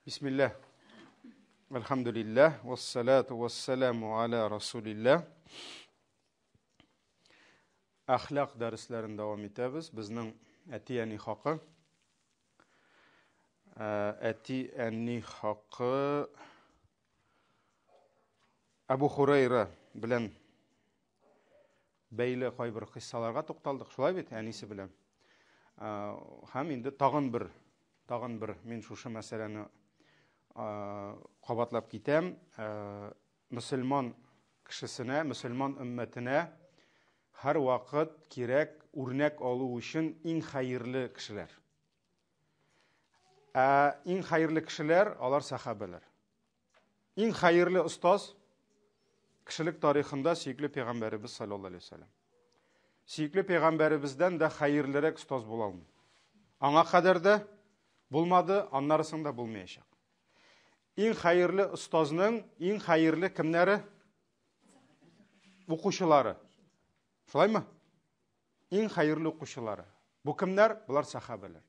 Bismillah. Elhamdülillah. Vessalatu vesselamu ala Rasulillah. Ahlak derslerini devam etimiz. Bizning eti-eni hakkı. Eti-eni hakkı Abu Hurayra bilen beyli kay bir kıssalarga to'xtaldik. Şulay bit, enisi bilen. Ham endi tag'in bir men şu meseleni qabatlab kitem. Müslüman kişisine, Müslüman ümmetine her vakit kirek örnek aluu için en hayırlı kişiler. En hayırlı kişiler alar sahabeler. En hayırlı ustaz kişilik tarihinde Süykü Peygamberimiz sallallahu aleyhi ve sellem. Süykü Peygamberimizden de hayırlırek ustaz bulalım. Ana kadar da bulmadı, anlarısın da bulmayacak. En hayırlı ustazının en hayırlı kimleri? Okuşuları. Şolay mı? En hayırlı okuşuları. Bu kimler? Bunlar sahabeler.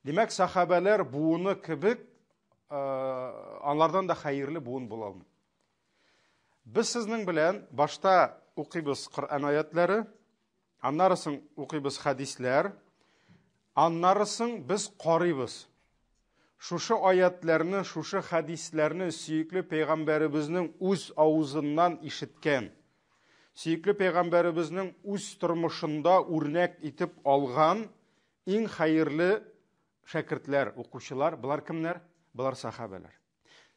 Demek sahabeler buğunu kibik onlardan da hayırlı buğun bulalım. Biz sizning bilen başta okuybiz Kur'an ayetleri, anlarısın okuybiz hadisler, anlarısın biz qarıybiz. Şuşu ayetlerini, şuşu hadislerini Süykü Peygamberimizning öz ağzından işitken, Süykü Peygamberimizning öz turmuşunda örnek etip algan en hayırlı şagirdler, okuşular, bular kimler? Bular sahabeler.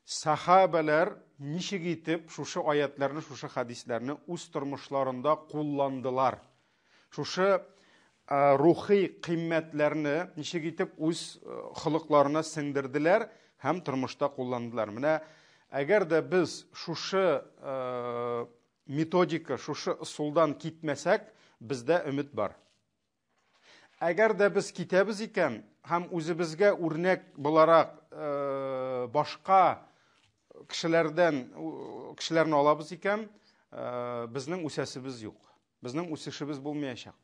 Sahabeler nişik etip şuşu ayetlerini, şuşu hadislerini öz turmuşlarında kullandılar. Şuşu ruhi kıymetlerini nişik etip öz hılıklarına sindirdiler, hem turmuşta kullandılar. Mine, eğer de biz şuşu metodika, şuşu usuldan gitmesek, bizde ümit var. Eğer de biz kitemiz iken, hem özümüzge örnek bularak başka kişilerini alabız iken, bizning üsesimiz yok. Bizning üsüşümüz bulmayacak.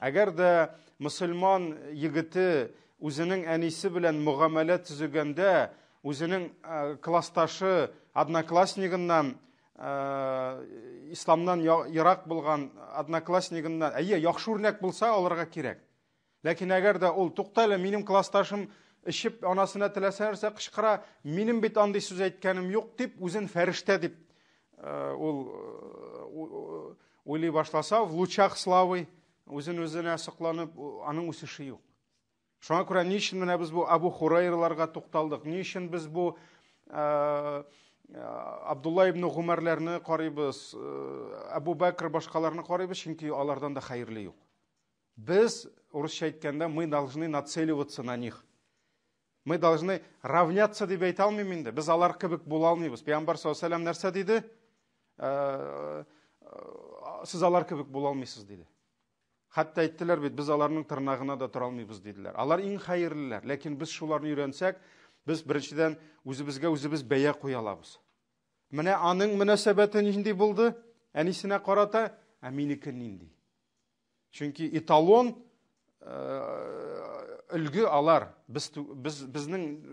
Eğer de Müslüman yigiti özünün enisi bilen muamele tüzügende, özünün klastaşı, adnaklasniginden, İslamdan yırak bulgan adnaklasniginden, yaxşı örnek bulsa olurga kirek. Lakin eğer de ol tuqtayla benim klastaşım işip anasına tileserse kışkıra benim bit anday söz etkenim yok deyip, özün ferişte deyip oylay başlasa, в лучах славы özüne sıklanıp, anın üsüşü yok. Şuna göre niçin biz bu Abu Hurayra'larga toxtaldık? Niçin biz bu Abdullah ibn Umer'lerini qaraybiz, Abu Bakr başkalarını qaraybiz, çünkü onlardan da hayırlı yok. Biz, Rusça aytkanda, мы должны нацеливаться на них. Мы должны равняться деп айта алмаймын енді. Biz алар кебек бола алмайбыз. Пeygamber sallallahu aleyhi ve sellem nerse dedi? Siz алар кебек бола алмайсыз dedi. Hatta ettiler bit, biz alarının tırnağına da turalmayız dediler. Alar en hayırlılar. Lakin biz şularını öğrensek, biz birinciden özümüz beye koyalabız. Mine anın münasebeti nindi buldu? Enisine karata, eminikin nindi. Çünkü etalon ülgü alar. Bizning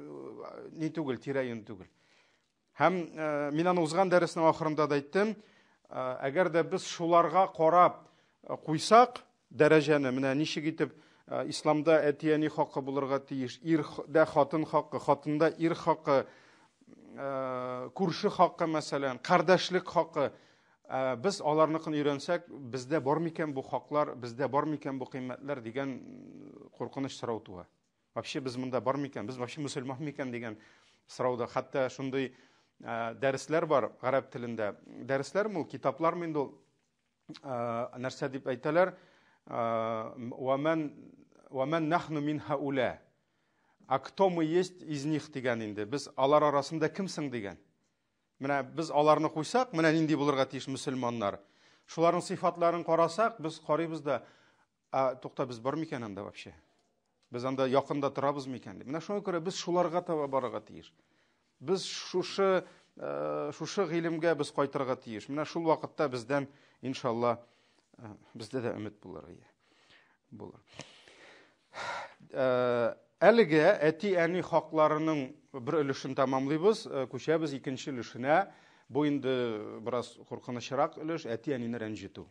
ne tügül, tirayin tügül. Hem minan uzgan dersinin ahırında da ayttim, eğer de biz şularga qarab koysak, dereceni, mine nişik etip İslamda eti-eni hakkı bulurga tiyiş, irde hatın hakkı, hatında ir hakkı, kurşu hakkı mesela, kardeşlik hakkı, biz alarnıqın öğrensek, bizde var miken bu haklar, bizde var miken bu kıymetler degen korkunuş sırautuğa. Vapşi biz bunda var miken, biz vapşi Müslüman miken degen sırauda. Hatta şunday dersler var Arap tilinde. Dersler mi, kitaplar mı indi nerse deyip aytalar, وَمَنْ نَحْنُ مِنْ هَؤُلَا. A кто мы есть из них degen indi. Biz alar arasında kimsin degen. Mine biz alarını koysak, mine nindi bulurga tiyiş Müslümanlar. Şuların sıfatlarını qarasak, biz qaraybiz da, toqta biz bar miken anda vapşe. Biz anda yakında turabız miken. Mine şuna göre biz şularga tava barga tiyiş. Biz şuşu ilimge biz qaytırga tiyiş. Mine şul vakitte bizden inşallah bizde de ümit bulur. әлеге әти-әни хакларының бір өлешен тамамлыйбыз, күчәбез икенче өлешенә. Бу инде бераз куркынычрак өлеш, әти-әнине рәнҗетү.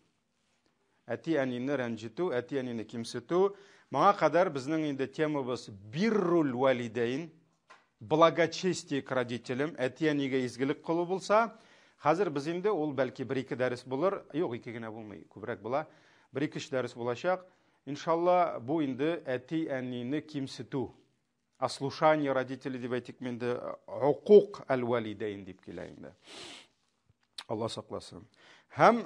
Әти-әнине рәнҗетү, әти-әнине кимсетү. Моңа кадәр безнең инде темабыз биррул валидейн, благочестие к родителям, әти-әнигә изгелек кылу булса, хәзер без инде ул бәлки 1-2 дәрес булыр, юк 2 генә булмый, күбрәк була. 1-2 дәрес булачак. Иншалла, бу инде әти-әнине кимсетү. Ослушание родителей дип әйтик инде, хукук әл-валидейн дип килә инде. Алла сакласын. Һәм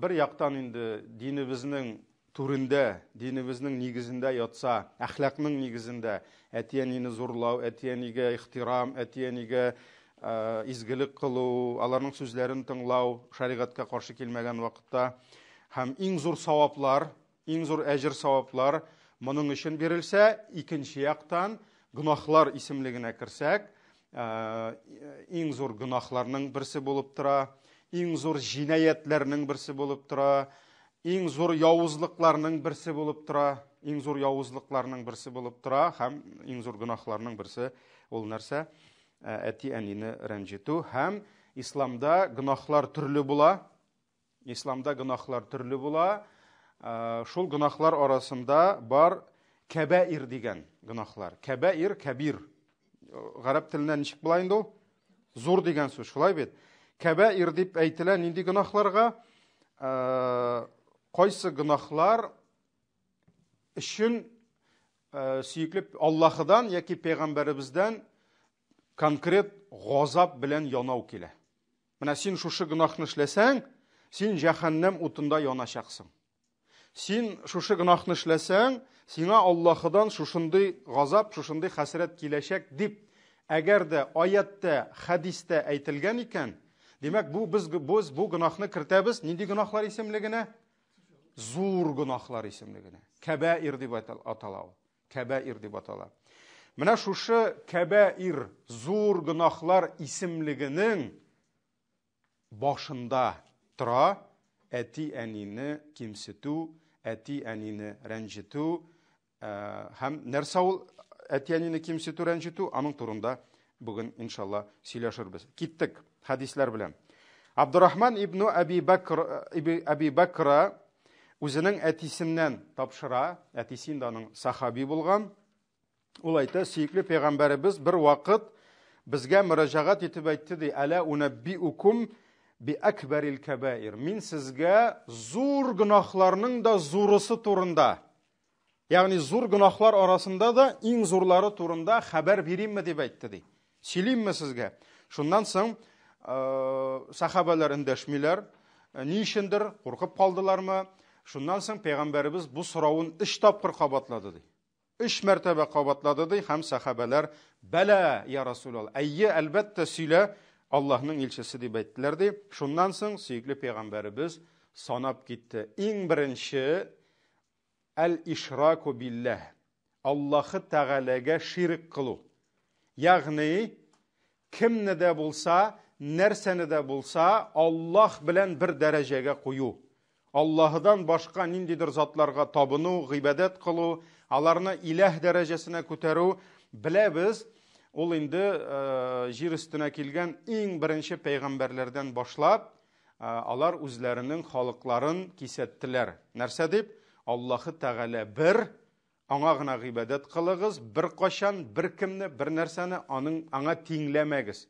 бер яктан инде динебезнең түрендә, динебезнең нигезендә ятса, әхлакның нигезендә әти-әнине зурлау, әти-әнигә ихтирам, әти-әнигә изгелек кылу, аларның сүзләрен тыңлау, шәригатькә каршы килмәгән вакытта, һәм иң зур саваплар, иң зур әҗр саваплар моның өчен бирелсә, икенче яктан гынахлар исемлегенә керсәк, иң зур гынахларның берсе булып тора, иң зур җинаятләрнең берсе булып тора, иң зур явызлыкларның берсе булып тора, иң зур явызлыкларның берсе булып тора, һәм иң зур гынахларның берсе ул нәрсә? Әти-әнине рәнҗетү. Һәм исламда гынахлар төрле була. Исламда гынахлар төрле була. Шул гынахлар арасында бар кәбәир дигән гынахлар. Кәбәир, кәбир. Гарәп теленә ничек була инде ул? Зур дигән сүз, шулай бит. Кәбәир дип әйтелә нинди гынахларга? Кайсы гынахлар өчен сөйкле Аллаһыдан яки пәйгамбәребездән конкрет газап белән янау килә. Менә син шушы гынахны эшләсәң, син җәһәннәм утында яначаксың. Син шушы гынахны эшләсәң, сиңа Аллаһыдан шушындый газап, шушындый хәсрәт киләчәк дип, әгәр дә аятта, хәдистә әйтелгән икән, димәк без бу гынахны кертәбез нинди гынахлар исемлегенә? Зур гынахлар исемлегенә. Кәбәир дип атала. Кәбәир дип атала. Менә шушы кәбәир, зур гынахлар исемлегенең башында тора әти-әнине кимсетү, әти-әнине рәнҗетү, һәм нәрсә ул әти-әнине кимсетү, рәнҗетү, аның турында бүген иншалла сөйләшербез. Киттек хәдисләр белән. Абдуррахман ибн Аби Бакра үзенең әтисеннән тапшыра, әтисе инде аның сахаби булган. Ул әйтә, сөйкле пәйгамбәребез бер вакыт безгә мөрәҗәгать итеп әйтте ди: "Әла унаббиукум би акбарил кабаир." Мин сезгә зур гынахларның да зурысы турында, ягъни зур гынахлар арасында да иң зурлары турында хәбәр бирәмме дип әйтте ди. Сөйлимме сезгә? Шуннан соң сахабалар эндәшмиләр, ни өчендер куркып калдылармы? Шуннан соң пәйгамбәребез бу сорауын 3 тапкыр кабатлады ди. 3 мәртәбә кабатлады ди, һәм сахабалар: "Бәла, я Расулаллах, әйе, әлбәттә сөйлә, Аллаһның илчесе" дип әйттеләр ди. Шуннан соң сөйкле пәйгамбәребез санап китте. Иң беренче әл-ишраку билләх. Аллаһы Тәгаләгә ширк кылу. Ягъни кемне дә булса, нәрсәне дә булса, Аллаһ белән бер дәрәҗәгә кую. Аллаһыдан башка ниндидер затларга табыну, гыйбадәт кылу, аларны иләһ дәрәҗәсенә күтәрү, беләбез, ул инде җир өстенә килгән иң беренче пәйгамбәрләрдән башлап, алар үзләренең халыкларын кисәттеләр. Нәрсә дип? Аллаһы Тәгалә бер, аңа гына гыйбадәт кылыгыз, бер кашан, бер кемне, бер нәрсәне аңа тиңләмәгез.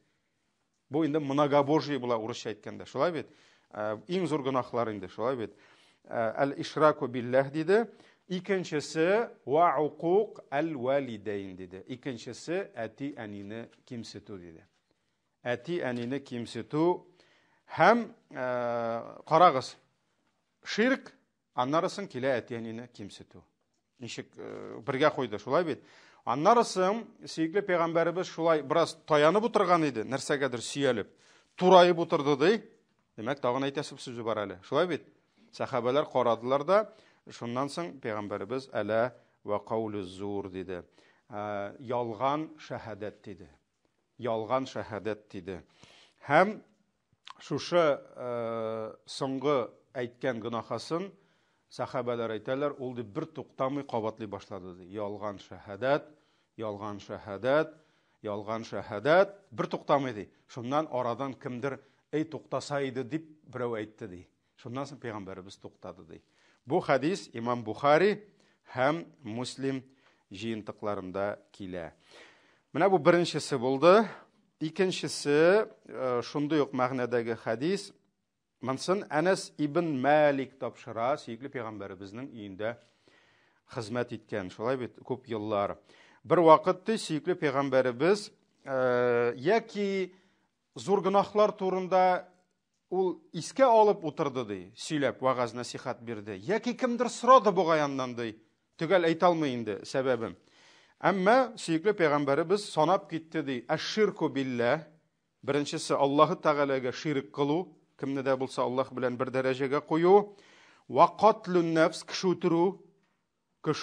Бу инде многобожие була урысча әйткәндә, шулай бит? Иң зур гынахлар инде, шулай бит? Әл-ишраку билләх диде. Икенчесе ва уқуқ әл-валидейн диде. Икенчесе әти-әнине кимсетү диде. Әти-әнине кимсетү һәм карагыз, ширк, аннарысын килә әти-әнине кимсетү. Ничек бергә куйды, шулай бит? Аннарысын сөйкле пәйгамбәребез шулай бераз таянып утырган иде, нәрсәгәдер сөялеп, турайып утырды ди. Демәк, тагын әйтәсе сүзе бар әле. Шулай бит? Сахабалар карадылар да, шуннан соң пәйгамбәребез әла ва каулуз зур диде. Ялган шәһадәт диде. Ялган шәһадәт диде. Һәм шушы соңгы әйткән гынахасын Сахабалар әйтәләр, ул дип бер туктамый кабатлый башлады ди. Ялган шәһадәт, ялган шәһадәт, ялган шәһадәт, бер туктамый ди. Шуннан арадан кимдер "Эй, туктаса иде" дип берәү әйтте ди. Шуннан соң пәйгамбәрбез туктады ди. Бу хадис Имам Бухари һәм Муслим җыентыкларында килә. Менә бу беренчесе булды. Икенчесе шундый ук мәгънәдәге хадис. Монсын Әнәс ибн Малик тапшыра, сөйкле пәйгамбәребезнең өендә хезмәт иткән, шулай бит, күп еллар. Бер вакыт сөйкле пәйгамбәребез яки зур гынахлар турында ул искә алып утырды ди, сөйләп вагаз насихат бирде. Яки кемдер сорады буга яннан ди, төгәл әйтә алмый инде сәбәбен. Әмма сөйкле пәйгамбәребез санап китте ди, әш-ширку билла, беренчесе Аллаһ Тәгаләгә ширк кылу, кемне дә булса Аллаһ белән бер дәрәҗәгә кую, ва катлун нафс, кеше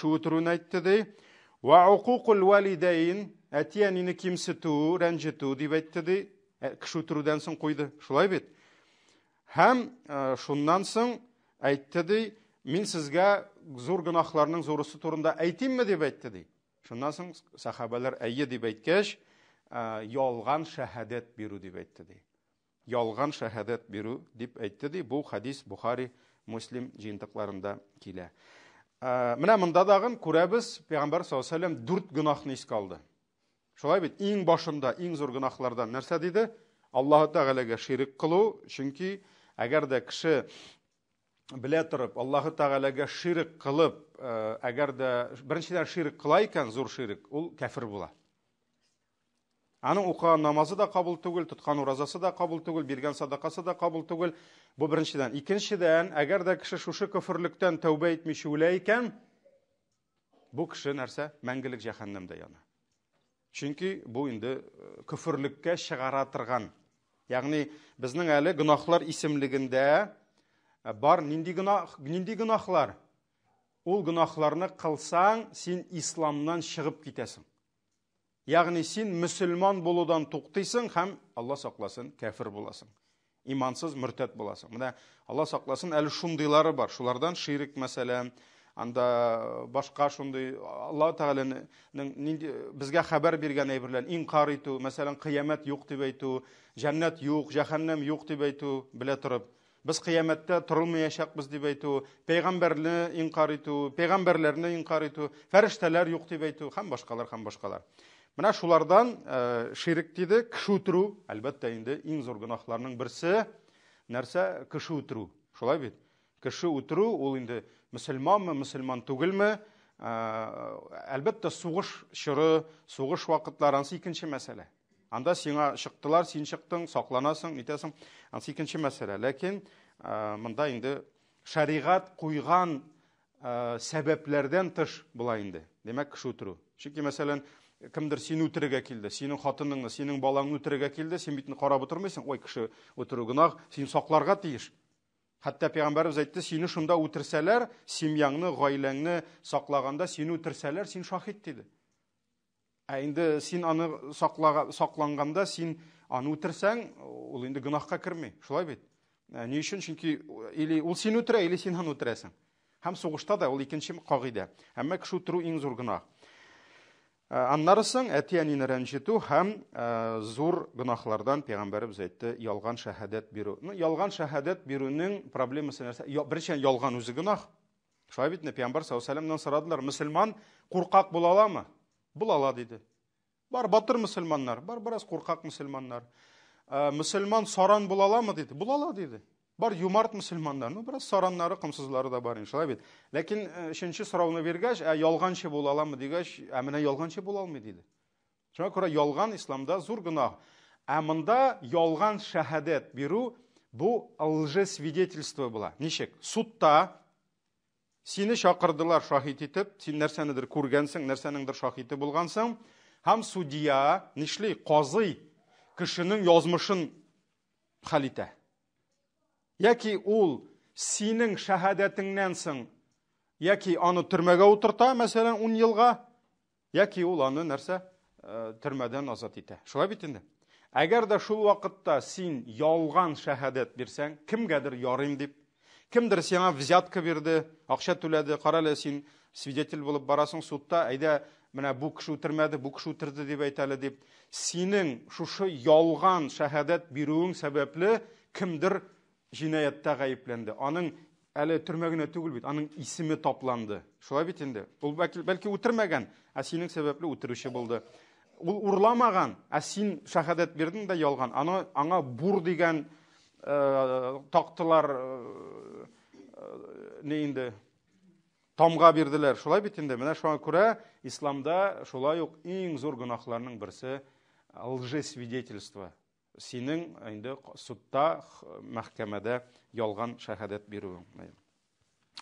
үтерүне әйтте ди, ва уқуқул валидейн, әтиянине кимсетү, рәнҗетү дип әйтте ди, кеше үтерүдән соң куйды, шулай бит. Һәм шуннан соң әйтте ди, мин сезгә зур гынахларның зурысы турында әйтимме дип әйтте ди. Шуннан соң сахабалар әйе дип әйткәч, ялган шәһадәт бирү дип әйтте ди. Ялган шәһадәт бирү дип әйтте ди. Бу хадис Бухари, Муслим җыентыкларында килә. Менә монда дагы күрәбез, Пәйгамбәр саллаллаһу алейһи ва саллям 4 гынахны искә алды. Шулай бит, иң башында, иң зур гынахлардан нәрсә диде? Аллаһ Тәгаләгә ширк кылу, чөнки әгәр дә кеше белә торып, Аллаһ Тәгаләгә ширк кылып, әгәр дә беренчедән ширк кыла икән, зур ширк, ул кафир була. Аның укыган намазы да кабул түгел, тоткан уразасы да кабул түгел, биргән садакасы да кабул түгел. Бу беренчедән. Икенчедән, әгәр дә кеше шушы кафирлектән тәүбә итмичә үлә икән, бу кеше нәрсә? Мәңгелек җәһәннәмдә яна. Чөнки бу инде кафирлеккә чыгара торган. Ягъни безнең әле гынахлар исемлегендә бар нинди гынахлар? Ул гынахларны кылсаң, син исламнан чыгып китәсең. Ягъни син мөселман булудан туктыйсың һәм Алла сакласын, кафир буласың. Имансыз мөртәт буласың. Менә Алла сакласын, әле шундыйлары бар. Шулардан ширк мәсәлән, анда башка шундый Алла Тәгаләнең нинди безгә хәбәр биргән әйберләр, инкар итү, мәсәлән, кыямәт юк дип әйтү, җәннәт юк, җәһәннәм юк дип әйтү, белә торып, biz кыямәттә торылмаячакбыз дип әйтү, пәйгамбәрне инкар итү, пәйгамбәрләрне инкар итү, фәрештәләр юк дип әйтү, һәм башкалар. Менә шулардан ширк диде, кеше үтерү, әлбәттә инде иң зур гынахларның берсе нәрсә? Кеше үтерү. Шулай бит. Кеше үтерү ул инде мөселманмы, мөселман түгелме? Әлбәттә сугыш чоры, сугыш вакытлары ансы икенче мәсьәлә. Анда сиңа чыктылар, син чыктың, сакланасың, итәсең, ансы икенче мәсьәлә. Ләкин монда инде шәригать куйган сәбәпләрдән тыш була инде. Демәк, кеше үтерү. Чөнки мәсәлән, кемдер син үтерергә килде, синең хатыныңны, синең балаңны үтерергә килде, син битне карап утырмыйсың, ой, кеше үтерү гынах, син сакларга тиеш. Хәтта Пәйгамбәрбез әйтте, сине шунда үтерсәләр, семьяңны, гаиләңне саклаганда сине үтерсәләр, син шаһид диде. Инде син аны сакланганда, син аны үтерсәң, ул инде гынахка кирми. Шулай бит. Ни өчен? Чөнки или ул син үтерә, или син аны үтерәсең. Һәм сугышта да ул икенче кагыйдә. Әмма кеше үтерү иң зур гынах. Аннарысын әтиянине рәнҗетү һәм зур гынахлардан Пәйгамбәрбез әйтте, ялган шәһадәт бирү. Ялган шәһадәт бирүнең проблемасы нәрсә? Беренчедән ялган үзе гынах. Шулай бит, Пәйгамбәр саллаллаһу алейһи ва саллямнан сорадылар, мөселман куркак була аламы? Була ала диде. Бар батыр мөселманнар, бар бераз куркак мөселманнар. Мөселман саран була аламы диде? Була ала диде. Бар юмарт мөселманнар, бераз сараннары, кымсызлары да бар, шулай бит. Ләкин өченче сорауны биргәч, ялганчы була аламы дигәч, менә ялганчы була алмый диде. Шуңа күрә ялган исламда зур гынах. Монда ялган шәһадәт бирү бу лжесвидетельство була. Ничек? Судта сине чакырдылар шаһид итеп, син нәрсәнедер күргәнсең, нәрсәнеңдер шаһиты булгансың, һәм судья, нишли, казый кешенең язмышын хәл итә. Яки ул синең шәһадәтеңнән соң, яки аны төрмәгә утырта, мәсәлән, 10 елга, яки ул аны нәрсә? Төрмәдән азат итә. Шулай бит инде. Әгәр дә шул вакытта син ялган шәһадәт бирсәң, кемгәдер ярыйм дип, Кемдер сиңа взятка бирде, акча түләде, карале син свидетель булып барасың судта, әйдә менә бу кеше үтермәде, бу кеше үтерде дип әйтәле дип. Синең шушы ялган шәһадәт бирүең сәбәпле кемдер җинаятьтә гаепләнде. Аның әле төрмәгенә түгел бит, аның исеме тапланды. Шулай бит инде. Ул бәлки үтермәгән, ә синең сәбәпле үтерүче булды. Ул урламаган, ә син шәһадәт бирдең дә ялган. Аңа бур дигән тактылар не инде тамга бирделәр. Шулай бит инде. Менә шуңа күрә исламда шулай ук иң зур гөнаһларның берсе лжесвидетельство. Синең инде судта, мәхкәмәдә ялган шәһадәт бирүең.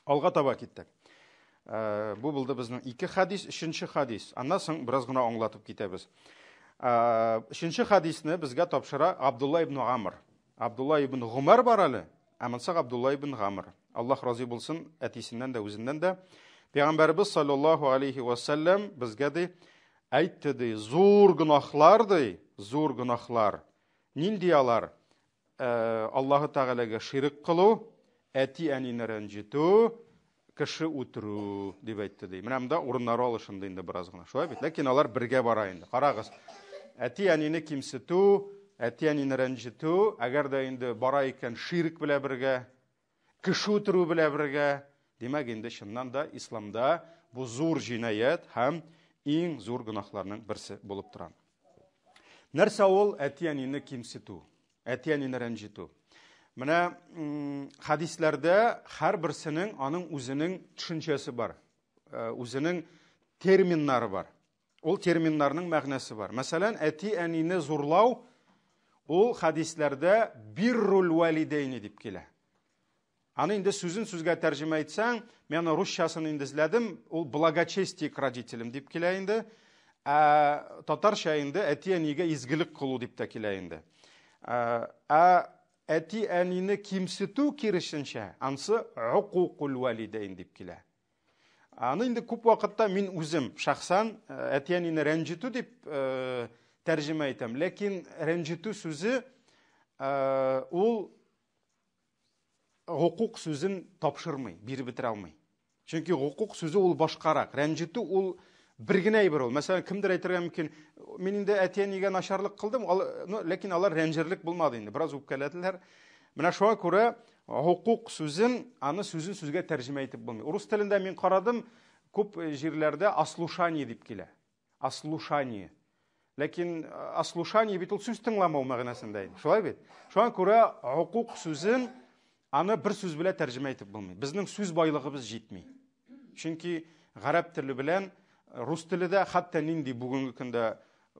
Алга таба киттек. Бу булды безнең 2 хадис, 3нче хадис. Аннан соң бераз гына аңлатып китәбез. 3нче хадисне безгә тапшыра Абдулла ибн Амр. Абдулла ибн Гумар бар әле, әмансак Абдулла ибн Гамр. Аллаһ разый булсын әтисеннән дә, үзеннән дә. Пәйгамбәрбез саллаллаһу алейхи ва саллям безгә ди әйтте ди, зур гөнаһлар ди, зур гөнаһлар. Нинди алар? Аллаһы Тәгаләгә ширк кылу, әти-әнине рәнҗетү, кеше үтерү дип әйтте ди. Менә монда урыннары алышынды инде бераз гына. Шулай бит, ләкин алар бергә бара инде. Карагыз. Әти-әнине кимсетү, әти-әнине рәнҗетү, әгәр дә инде бара икән ширк белән бергә, кеше үтерү белән бергә, демәк инде чыннан да исламда бу зур җинаят һәм иң зур гөнаһларның берсе булып тора. Нәрсә ул әти-әнине кимсетү, әти-әнине рәнҗетү? Менә хадисләрдә һәр берсенең аның үзенең төшенчәсе бар, үзенең терминнары бар. Ул терминнарның мәгънәсе бар. Мәсәлән, әти-әнине зурлау ул хадисләрдә биррул валидейни дип килә. Аны инде сүзгә тәрҗемә итсәң, мен русчасын инде эзләдем, ул благочестие к родителям дип килә инде. Татарча инде әти-әнигә изгелек кылу дип тә килә инде. Әти-әнине кимсетү киресенчә, ансы уқуқул валидейн дип килә. Аны инде күп вакытта мин үзем шәхсан әти-әнине рәнҗетү дип тәрҗемә итәм, ләкин рәнҗетү сүзе ул hukuk сүзен тапшырмый, биреп бетерә алмый. Чөнки hukuk сүзе ул башкарак, рәнҗетү ул бер генә әйбер ул. Мәсәлән, кемдер әйтергә мөмкин, мин инде әти-әнигә начарлык кылдым, ләкин алар рәнҗерлек булмады инде, бераз үпкәләделәр. Менә шуңа күрә hukuk сүзен, аны сүзгә тәрҗемә итеп булмый. Рус телендә мин карадым, күп җирләрдә ослушание дип килә. Ослушание. Ләкин ослушание бит ул сүз тыңламау мәгънәсендә инде. Шулай бит. Шуңа күрә hukuk сүзен аны бер сүз белән тәрҗемә итеп булмый. Безнең сүз байлыгыбыз җитми. Чөнки гарәп теле белән рус теле дә, хәтта нинди бүгенге көндә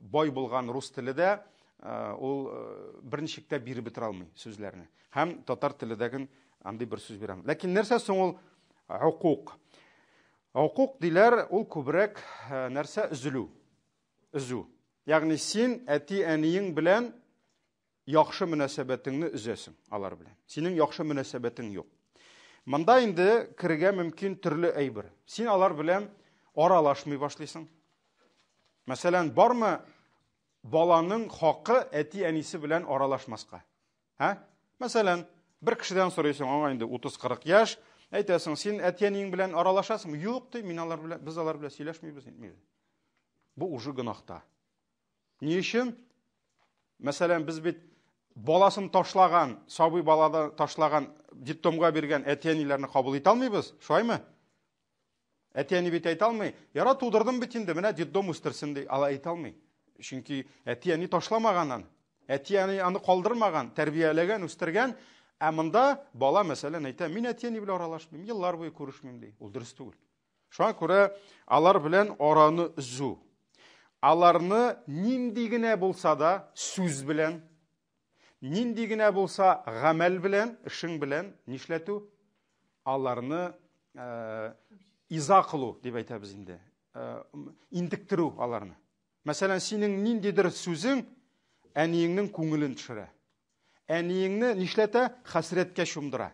бай булган рус теле дә ул берничектә биреп бетерә алмый сүзләрне. Һәм татар теледәге андый бер сүз бирәм. Ләкин нәрсә соң ул hukuk? Hukuk диләр, ул күбрәк нәрсә үзү. Ягъни син әти-әниең белән яхшы мөнәсәбәтеңне үзәсең алар белән. Синең яхшы мөнәсәбәтең юк. Монда инде киргә мөмкин төрле әйбер. Син алар белән аралашмый башлыйсың. Мәсәлән, бармы баланың хакы әти-әнисе белән аралашмаска? Мәсәлән, бер кешедән сорыйсың, аңа инде 30-40 яшь, әйтәсең, син әти-әниең белән аралашасың? Юк ди, без алар белән сөйләшмибез инде. Бу уже гынахта. Ни өчен? Мәсәлән, без бит баласын ташлаган, сабый балада ташлаган, диттомга биргән әти-әниләрне кабул итә алмыйбыз, шулаймы? Әти-әни бит әйтә алмый. Яра тудырдым бит инде, менә диттом үстерсен ди, ала әйтә алмый. Чөнки әти-әни ташламаганнан, әти-әни аны калдырмаган, тәрбияләгән, үстергән, ә монда бала мәсәлән әйтә, мин әти-әни белән аралашмыйм, еллар буе күрешмим ди. Ул дөрес түгел. Шуңа күрә алар белән араны үзү. Аларны нинди генә булса да сүз белән, нинди генә булса гамәл белән, эшең белән нишләтү, аларны иза кылу дип әйтәбез инде. Интектерү аларны. Мәсәлән, синең ниндидер сүзең әниеңнең күңелен төшерә. Әниеңне нишләтә? Хәсрәткә чумдыра.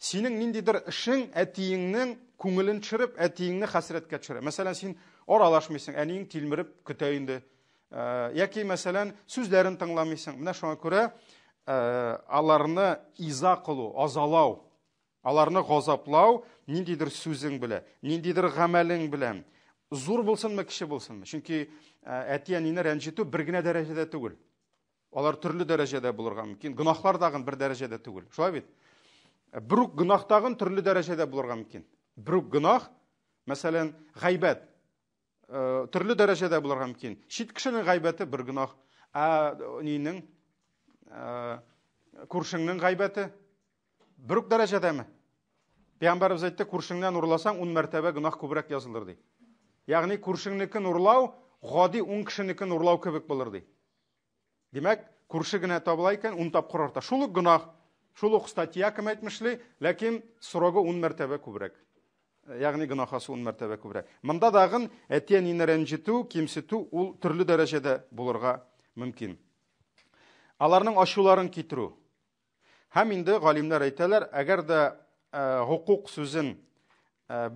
Синең ниндидер эшең әтиеңнең күңелен төшереп, әтиеңне хәсрәткә төшерә. Мәсәлән, син аралашмыйсың, әниең тилмереп көтә инде. Яки мәсәлән, сүзләрен тыңламыйсың. Менә шуңа күрә аларны иза кылу, азалау, Аларны газаплау ниндидер сүзең белән, ниндидер гамәлең белән, зур булсынмы, кече булсынмы. Чөнки әти-әнине рәнҗетү бер генә дәрәҗәдә түгел. Алар төрле дәрәҗәдә булырга мөмкин. Гынахлар дагын бер дәрәҗәдә түгел. Шулай бит? Бер үк гынах тагын төрле дәрәҗәдә булырга мөмкин. Бер үк гынах, мәсәлән, гайбәт төрле дәрәҗәдә булырга мөмкин. Чит кешенең гайбәте бер гынах, нинең күршеңнең гайбәте бер үк дәрәҗәдәме? Пәйгамбәрбез әйтте, күршеңнән урласаң 10 мәртәбә гынах күбрәк язылыр ди. Ягъни күршеңнекен урлау гади 10 кешенекен урлау кебек булыр ди. Димәк, күрше генә табыла икән 10 тапкыр арта. Шул ук гынах, шул ук статья кем әйтмешли, ләкин сорогы 10 мәртәбә күбрәк. Ягъни гынахасы 10 мәртәбә күбрәк. Монда дагын әти-әнине рәнҗетү, кимсетү ул төрле дәрәҗәдә булырга мөмкин. Аларның ачуларын китерү. Һәм инде галимнәр әйтәләр, әгәр дә хукук сүзен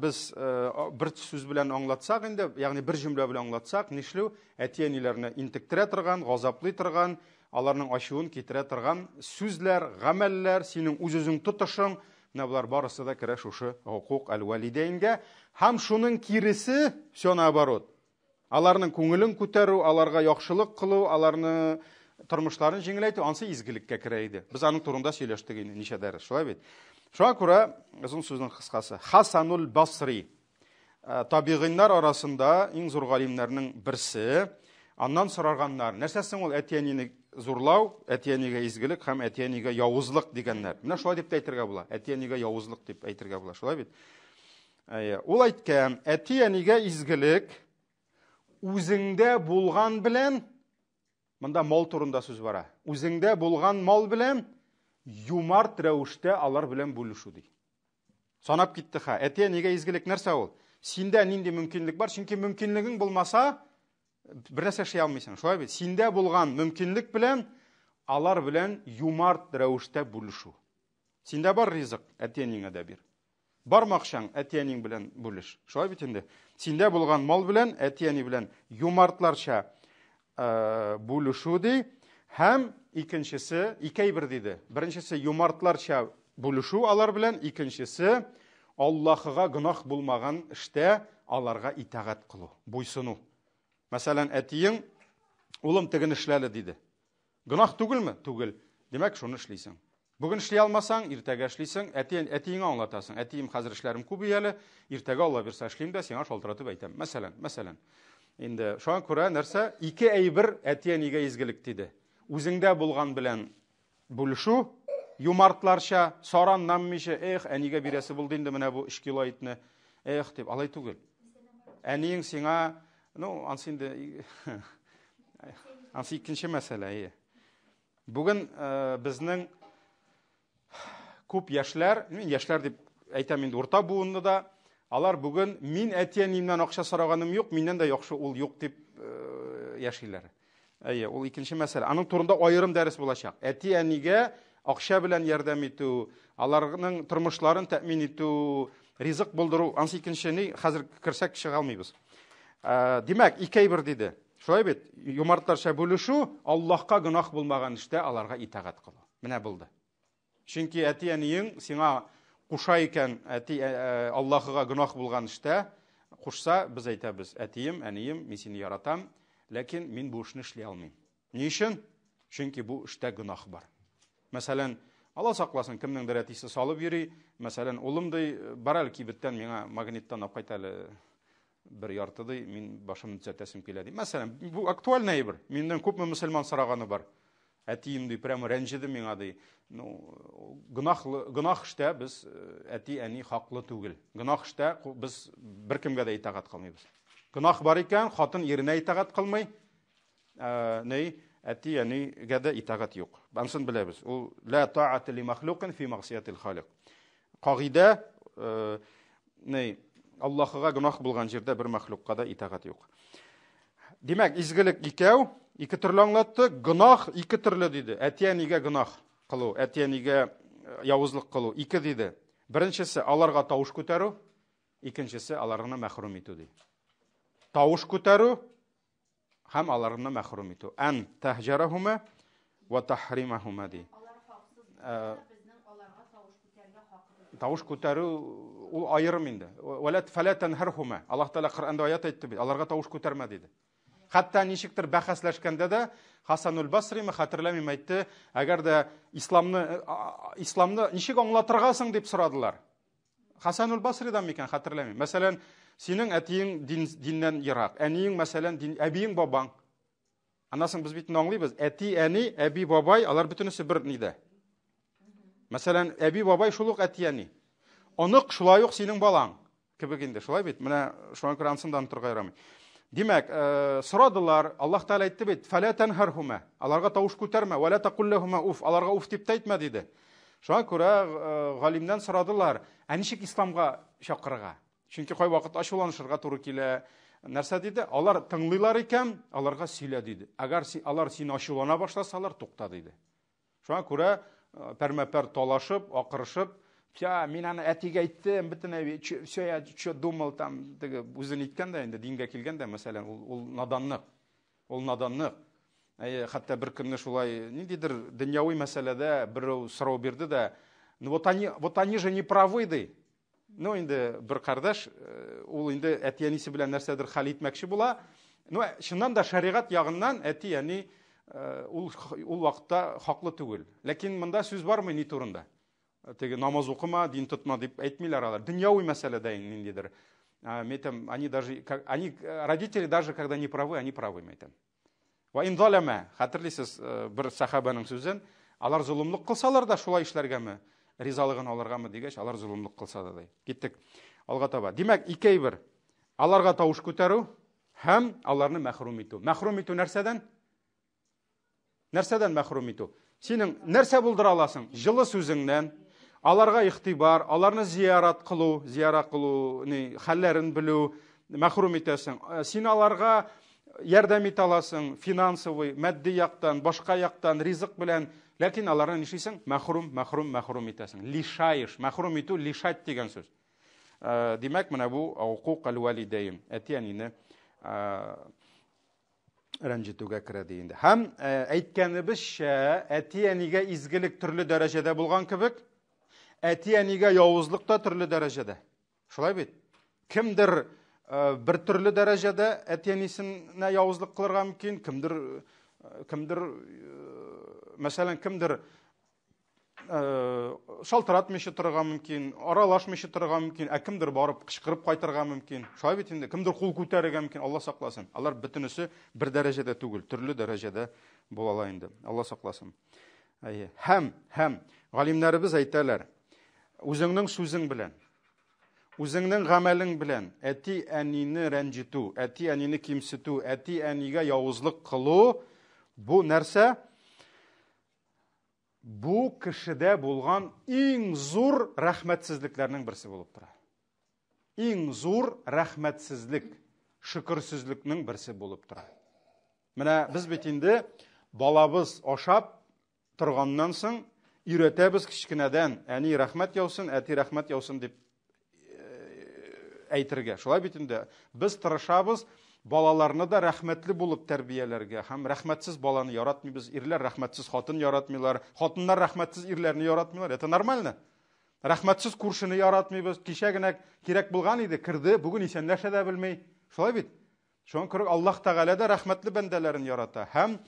без бер сүз белән аңлатсак инде, ягъни бер җөмлә белән аңлатсак, нишләү әти-әниләрне интектерә торган, газаплый торган, аларның ачуын китерә торган сүзләр, гамәлләр, синең үз-үзең тотышың, менә булар барысы да керә шушы хукук әл-валидейнгә. Һәм шуның киресе, все наоборот. Аларның күңелен күтәрү, аларга яхшылык кылу, аларны тормышларын җиңеләйтү, ансы изгелеккә керә иде. Без аның турында сөйләштек инде ничә дәрес, шулай бит. Шуңа күрә, узын сүзнең кыскасы, Хасанул Басри, табигыйннар арасында иң зур галимнәрнең берсе, аннан сорарганнар, нәрсәсен ул әти-әнине зурлау, әти-әнигә изгелек һәм әти-әнигә явызлык дигәннәр. Менә шулай дип әйтергә була. Әти-әнигә явызлык дип әйтергә була, шулай бит. Ул әйткән, әти-әнигә изгелек үзеңдә булган белән, монда мал турында сүз бара. Үзеңдә булган мал белән юмарт рәвештә алар белән бүлешү ди. Санап китте ха. Әти-әнигә изгелек нәрсә ул? Синдә нинди мөмкинлек бар? Чөнки мөмкинлегең булмаса, бер нәрсә эшли алмыйсың. Шулай бит? Синдә булган мөмкинлек белән алар белән юмарт рәвештә бүлешү. Синдә бар ризык, әти-әнигә дә бир. Бар макчаң, әти-әниң белән бүлеш. Шулай бит инде. Синдә булган мал белән әти-әни белән юмартларча бүлешү ди. Һәм икенчесе, икәй бер диде. Беренчесе юмартларча бүлешү алар белән, икенчесе Аллаһыга гынах булмаган эштә аларга итагать кылу, буйсыну. Мәсәлән, әтиең улым теген эшләле диде. Гынах түгелме? Түгел. Димәк, шуны эшлисең. Бүген эшли алмасаң, иртәгә эшлисең, әтиеңә аңлатасың. Әтием хәзер эшләрем күп әле, иртәгә Алла бирсә эшлим дә, сиңа шалтыратып әйтәм. Мәсәлән. Инде шуңа күрә нәрсә? Ике әйбер әти-әнигә изгелек диде. Үзеңдә булган белән бүлешү, юмартларча, сараннан мише, әнигә бирәсе булды инде менә бу 2 кило итне. Дип, алай түгел. Әниең сиңа, ансы инде ансы икенче мәсьәлә. Бүген безнең күп яшьләр, мин яшьләр дип әйтәм инде, урта буынны да, алар бүген мин әти-әниемнән акча сораганым юк, миннән дә яхшы ул юк дип яшиләр. Ул икенче мәсьәлә. Аның турында аерым дәрес булачак. Әти-әнигә акча белән ярдәм итү, аларның тормышларын тәэмин итү, ризык булдыру, ансы икенчене хәзер керсәк чыга алмыйбыз. Димәк, икәй бер диде. Шулай бит, юмартларча бүлешү, Аллаһка гынах булмаган эштә аларга итагать кылу. Менә булды. Чөнки әти-әниең сиңа куша икән, Аллаһыга гынах булган эштә кушса, без әйтәбез, әтием, әнием, мин сине яратам, ләкин мин бу эшне эшли алмыйм. Ни өчен? Чөнки бу эштә гынах бар. Мәсәлән, Алла сакласын, кемнеңдер әтисе салып йөри, мәсәлән, улым ди, бар әле кибеттән миңа магниттан алып кайт әле бер ярты ди, мин башымны төзәтәсем килә ди. Мәсәлән, бу актуаль әйбер. Миннән күпме мөселман сораганы бар. Әтием ди, прямо рәнҗиде миңа ди. Гынах эштә без әти-әни хаклы түгел. Гынах эштә без беркемгә дә итагать кылмыйбыз. Гынах бар икән, хатын иренә итагать кылмый, әти-әнигә дә итагать юк. Ансын беләбез. Ул ла та'ата ли махлукин фи магъсиятил халик. Кагыйдә, Аллаһыга гынах булган җирдә бер мәхлукка да итагать юк. Димәк, изгелек икәү, ике төрле аңлатты. Гынах ике төрле диде. Әти-әнигә гынах кылу, әти-әнигә явызлык кылу ике диде. Беренчесе аларга тавыш күтәрү, икенчесе аларны мәхрүм итү ди. Тавыш күтәрү һәм аларны мәхрүм итү. Ан тахҗарахума ва tahrimahuma ди. Тавыш күтәрү ул аерым инде. Вала фала танхархума. Аллаһ Таала Коръәндә аят әйтте бит. Аларга тавыш күтәрмә диде. Хәтта ничектер бәхәсләшкәндә дә Хасанул Басри хәтерләмим әйтте, әгәр дә исламны ничек аңлатыргасың дип сорадылар. Хасанул Басридан микән хәтерләмим. Мәсәлән, синең әтиең диннән ерак, әниең мәсәлән әбиең бабаң. Анасын без бит аңлыйбыз. Әти, әни, әби, бабай, алар бөтенесе бер нидә. Мәсәлән, әби, бабай шул ук әти, әни. Онык шулай ук синең балаң. Кебек инде, шулай бит. Менә шуңа күрә ансындан торга ярамый. Димәк, сорадылар, Аллаһ Таала әйтте бит, фала танхархума. Аларга тавыш күтәрмә, вала тaqul уф, аларга уф дип әйтмә диде. Шуңа күрә галимнән сорадылар, ничек исламга чакырырга? Чөнки кай вакыт ачуланышырга туры килә. Нәрсә диде? Алар тыңлыйлар икән, аларга сөйлә диде. Әгәр алар сине ачулана башласалар, тукта диде. Шуңа күрә пәрмәпәр талашып, акырышып, "Я, мин аны әтигә әйттем, бөтенләй все я что думал там", диге үзен иткән дә инде дингә килгәндә, мәсәлән, ул наданлык. Ул наданлык. Хәтта бер көнне шулай ниндидер дөньяви мәсьәләдә берәү сорау бирде дә, вот они же не правы ди. Инде бер кардәш, ул инде әти-әнисе белән нәрсәдер хәл итмәкче була. Шуннан да шәригать ягыннан әти-әни ул вакытта хаклы түгел. Ләкин монда сүз бармы ни турында? Теге намаз укыма, дин тотма дип әйтмиләр алар. Дөньяви мәсьәләдә ниндидер. Мәйтәм, они родители даже когда не правы, они правы, мәйтәм. Ва ин залама, хәтерлисез бер сахабаның сүзен, алар зулымлык кылсалар да шулай эшләргәме, ризалыгын алыргамы дигәч, алар зулымлык кылса да ди. Киттек алга таба. Димәк, икәй бер. Аларга тавыш күтәрү һәм аларны мәхрүм итү. Мәхрүм итү нәрсәдән? Нәрсәдән мәхрүм итү? Синең нәрсә булдыра аласың? Җылы сүзеңнән, аларга ихтибар, аларны зиярат кылу, хәлләрен белү, мәхрүм итәсең. Син аларга ярдәм итә аласың, финансовый, матди яктан, башка яктан, ризык белән, ләкин аларны нишисең? Мәхрүм итәсең. Лишаиш, мәхрүм итү, лишать дигән сүз. Димәк, менә бу укук ал-валидәйн, әти-әнине рәнҗетүгә керә инде. Һәм әйткәнебезчә, әти-әнигә изгелек төрле дәрәҗәдә булган кебек, әти-әнигә явызлык та төрле дәрәҗәдә. Шулай бит. Кемдер бер төрле дәрәҗәдә әти-әнисенә явызлык кылырга мөмкин, кемдер мәсәлән, кемдер шалтыратмыйча торырга мөмкин, аралашмыйча торырга мөмкин, кемдер барып кычкырып кайтырга мөмкин. Шулай бит инде, кемдер кул күтәрергә мөмкин, Алла сакласын. Алар бөтенесе бер дәрәҗәдә түгел, төрле дәрәҗәдә булалар инде. Алла сакласын. Һәм галимнәребез әйтәләр, үзеңнең сүзең белән, үзеңнең гамәлең белән әти-әнине рәнҗетү, әти-әнине кимсетү, әти-әнигә явызлык кылу, бу нәрсә? Бу кешедә булган иң зур рәхмәтсезлекләрнең берсе булып тора. Иң зур рәхмәтсезлек, шөкерсезлекнең берсе булып тора. Менә без бит инде балабыз ашап торганнан соң өйрәтәбез кичкенәдән, әни рәхмәт яусын, әти рәхмәт яусын дип әйтергә. Шулай бит инде без тырышабыз балаларны да рәхмәтле булып тәрбияләргә. Һәм рәхмәтсез баланы яратмыйбыз, ирләр рәхмәтсез хатын яратмыйлар, хатыннар рәхмәтсез ирләрне яратмыйлар. Это нормально. Рәхмәтсез күршене яратмыйбыз. Кичә генә кирәк булган иде, кирде, бүген исәнләшә дә белмәй. Шулай бит. Шуңа күрә Аллаһ Тәгалә дә рәхмәтле бәндәләрен ярата. Һәм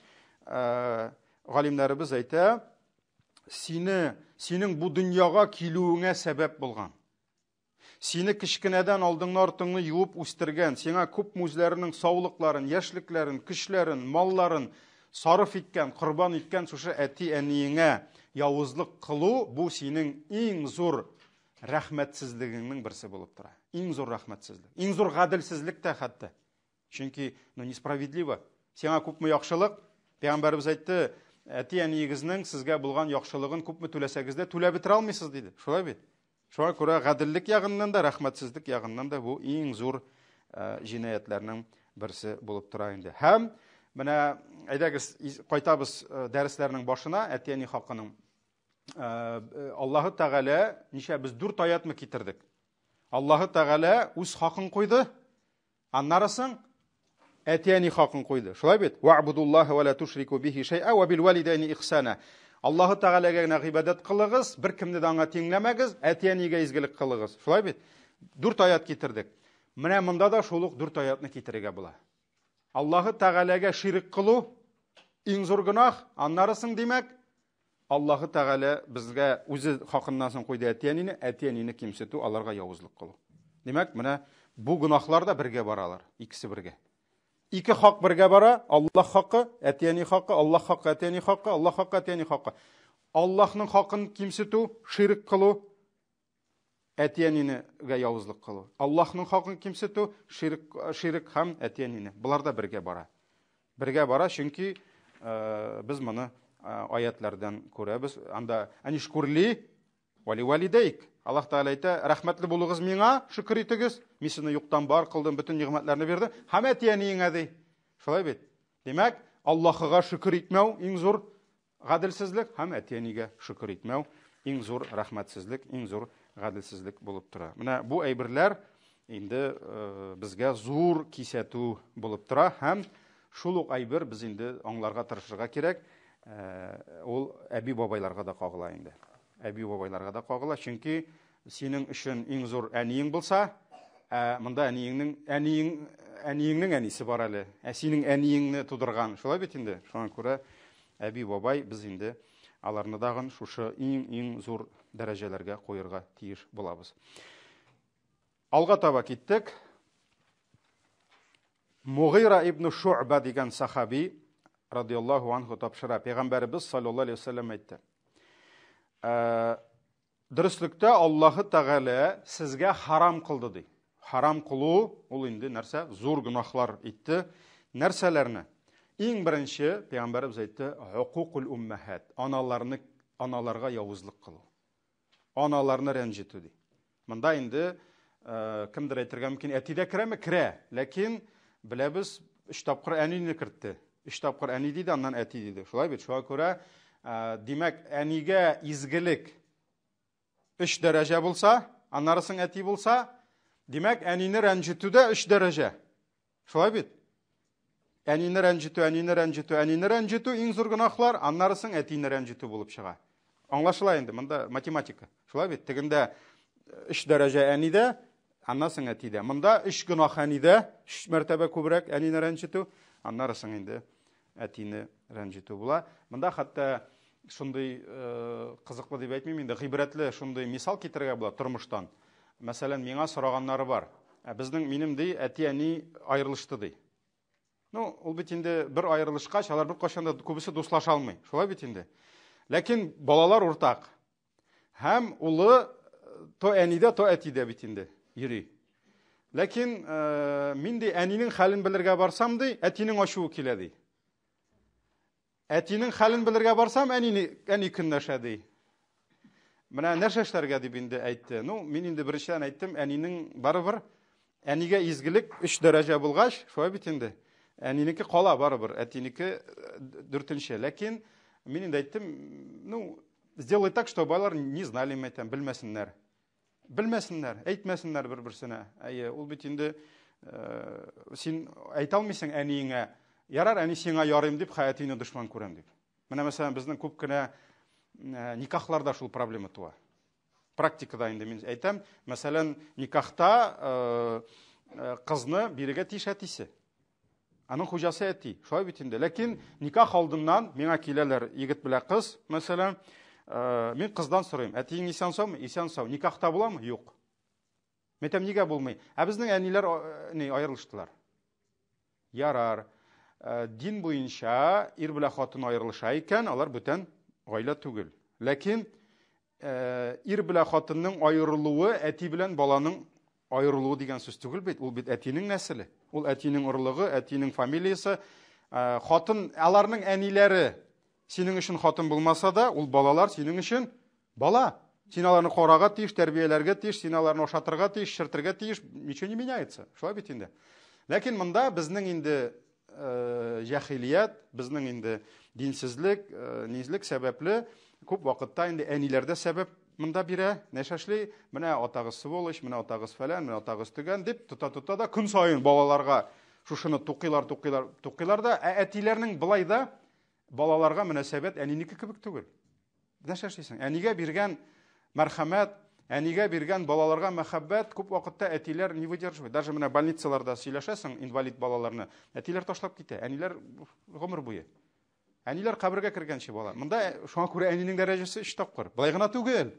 галимнәребез әйтә, синең бу дөньяга килүеңә сәбәп булган. Сине кичкенәдән алдыңны-артыңны юып үстергән, сиңа күп мүзләренең саулыкларын, яшьлекләрен, көчләрен, малларын сарыф иткән, корбан иткән шушы әти-әниеңә явызлык кылу, бу синең иң зур рәхмәтсезлегеңнең берсе булып тора. Иң зур рәхмәтсезлек. Иң зур гаделсезлек тә хәтта. Чөнки, несправедливо. Сиңа күпме яхшылык, Пәйгамбәрбез әйтте, әти-әниегезнең сезгә булган яхшылыгын күпме түләсәгез дә түләп бетерә алмыйсыз диде. Шулай бит. Шуңа күрә гаделлек ягыннан да, рәхмәтсезлек ягыннан да бу иң зур җинаятьләрнең берсе булып тора инде. Һәм менә әйдәгез кайтабыз дәресләрнең башына, әти-әни хакының. Аллаһы Тәгалә, ничә без 4 аятны китердек. Аллаһы Тәгалә үз хакын куйды. Аннарысын әти-әни хакын куйды. Шулай бит. Вa'будуллаһа ва ла тушрику бихи шай'a ва бил валидайни ихсана. Аллаһы Тәгаләгә генә гыйбадәт кылыгыз, бер кемне дә аңа тиңләмәгез, әти-әнигә изгелек кылыгыз. Шулай бит? 4 аят китердек. Менә монда да шул ук 4 аятны китерергә була. Аллаһы Тәгаләгә ширик кылу иң зур гынах, аннарысын димәк, Аллаһы Тәгалә безгә үзе хакыннан соң куйды әти-әнине кимсетү, аларга явызлык кылу. Димәк, менә бу гынахлар да бергә баралар, икесе бергә. Ике хак бергә бара, Аллаһ хакы, әти-әни хакы, Аллаһ хакы, әти-әни хакы, Аллаһ хакы, әти-әни хакы. Аллаһның хакын кимсетү, ширик кылу, әти-әнигә явызлык кылу. Аллаһның хакын кимсетү, ширик һәм әти-әнине. Булар да бергә бара. Бергә бара, чөнки без моны аятлардан күрәбез. Анда анишкурли вали валидейк. Аллаһ Тәгалә әйтә, рәхмәтле булыгыз миңа, шөкер итегез. Мин сезне юктан бар кылдым, бүтән нигъмәтләрне бирде. Һәм әти-әнигә ди. Шулай бит. Димәк, Аллаһыга шөкер итмәү иң зур гаделсезлек, һәм әти-әнигә шөкер итмәү иң зур рәхмәтсезлек, иң зур гаделсезлек булып тора. Менә бу әйберләр инде безгә зур кисәтү булып тора, һәм шул ук әйбер без инде аңларга тырышырга кирәк. Ул әби бабайларга да кагыла инде. Әби бабайларга да кагыла, чөнки синең өчен иң зур әниең булса, монда әниеңнең әнисе бар әле. Синең әниеңне тудырган. Шулай бит инде. Шуңа күрә әби бабай без инде аларны дагын шушы иң зур дәрәҗәләргә куярга тиеш булабыз. Алга таба киттек. Мугыйра ибн Шу'ба дигән сахаби радиллаһу анху тапшыра. Пәйгамбәрбез саллаллаһу алейһи ва саллям әйтте. Дөрестлектә Аллаһы Тәгалә сезгә харам кылды ди. Харам кылу ул инде нәрсә? Зур гынахлар итте. Нәрсәләрне? Иң беренче Пәйгамбәрбез әйтте, хукукул уммахат. Аналарга явызлык кылу. Аналарны рәнҗетү ди. Монда инде кемдер әйтергә мөмкин, әти дә керәме? Керә. Ләкин беләбез, 3 тапкыр әнине кертте. 3 тапкыр әни диде, аннан әти диде. Шулай бит, шуңа күрә димәк, әнигә изгелек 3 дәрәҗә булса, аннарысын әти булса, димәк, әнине рәнҗетү дә 3 дәрәҗә. Шулай бит. Әнине рәнҗетү иң зур гынахлар, аннарысын әтине рәнҗетү булып чыга. Аңлашыла инде, монда математика. Шулай бит, тегендә 3 дәрәҗә әнидә, аннан әтидә. Монда 3 гынах әнидә, 3 мәртәбә күбрәк әнине рәнҗетү, аннарысын инде әтине рәнҗетү була. Монда хәтта шундый кызыклы дип әйтмим, инде гыйбрәтле шундый мисал китергә була тормыштан. Мәсәлән, миңа сораганнары бар. Минем ди әти-әни аерылышты ди. Ул бит инде бер аерылышкач, алар бер кашан да күбесе дуслаша алмый. Шулай бит инде. Ләкин балалар уртак. Һәм улы то әнидә, то әтидә бит инде йөри. Ләкин мин ди әнинең хәлен белергә барсам ди, әтинең ачуы килә ди. Әтинең хәлен белергә барсам, әни көнләшә ди. Менә нәрсә эшләргә дип инде әйтте. Мин инде беренчедән әйттем, әнинең барыбер әнигә изгелек 3 дәрәҗә булгач, шулай бит инде. Әнинеке кала барыбер, әтинеке 4-нче. Ләкин мин инде әйттем, сделай так, чтобы алар не знали мәйтәм, белмәсеннәр. Белмәсеннәр, әйтмәсеннәр бер-берсенә. Ул бит инде син әйтә алмыйсың әниеңә, ярар, әни сиңа ярыйм дип, хәятыйны дошман күрәм дип. Менә мәсәлән, безнең күп кенә никахларда шул проблема туа. Практикада инде мин әйтәм, мәсәлән, никахта кызны бирегә тиеш әтисе. Аның хуҗасы әти. Шулай бит инде. Ләкин никах алдыннан миңа киләләр егет белән кыз, мәсәлән, мин кыздан сорыйм, әтиң исән саумы? Исән сау. Никахта буламы? Юк. Мәйтәм, нигә булмый? Безнең әниләр аерылыштылар. Ярар. Дин буенча ир белән хатын аерылыша икән, алар бүтән гаилә түгел. Ләкин ир белән хатынның аерылуы әти белән баланың аерылуы дигән сүз түгел бит. Ул бит әтинең нәселе. Ул әтинең орлыгы, әтинең фамилиясе. Хатын, аларның әниләре синең өчен хатын булмаса да, ул балалар синең өчен бала. Син аларны карага тиеш, тәрбияләргә тиеш, син аларны ашатырга тиеш, шертергә тиеш, ничего не меняется. Шулай бит инде. Ләкин монда безнең инде җахилият, безнең инде динсезлек, низлек сәбәпле күп вакытта инде әниләрдә сәбәп монда бирә. Нәшәшли, менә атагыз сволочь, менә атагыз фәлән, менә атагыз төгән дип тута да көн сайын балаларга шушыны тукыйлар да, әтиләрнең былай да балаларга мөнәсәбәт әнинеке кебек түгел. нәрсә эшлисең? Әнигә биргән мәрхәмәт, әнигә биргән балаларга мәхәббәт күп вакытта әтиләр не выдерживает. Даже менә больницаларда сөйләшәсең инвалид балаларны, әтиләр ташлап китә. Әниләр гомер буе. Әниләр кабергә кергәнче бала. Монда шуңа күрә әнинең дәрәҗәсе 3 тапкыр. Болай гына түгел.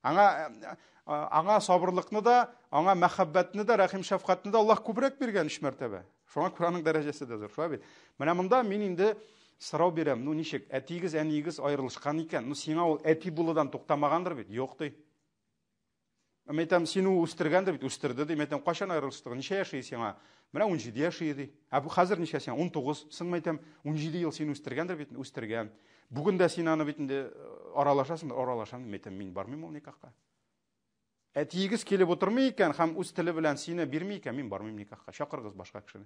Аңа сабырлыкны да, аңа мәхәббәтне дә, рәхим шәфкатьне дә Аллаһ күбрәк биргән 3 мәртәбә. Шуңа күрә аның дәрәҗәсе дә зур. Шуңа бит. Менә монда мин инде сорау бирәм. Ну ничек, әтигез, әнигез аерылышкан икән? Ну сиңа ул әти булудан туктамагандыр бит? Юк ди. Мен әйтәм, син ул үстергәндер бит, үстерде ди. Мен әйтәм, кайчан аерылыштыгы? Ничә яши сиңа? Менә 17 яши ди. Бу хәзер ничә сиңа? 19. Соң мен әйтәм, 17 ел син үстергәндер бит, үстергән. Бүген дә син аны бит инде аралашасың, аралашам. Мен әйтәм, мин бармыйм ул никахка. Әтигез килеп утырмый икән, һәм үз теле белән сине бирмий икән, мин бармыйм никахка. Чакыргыз башка кешене.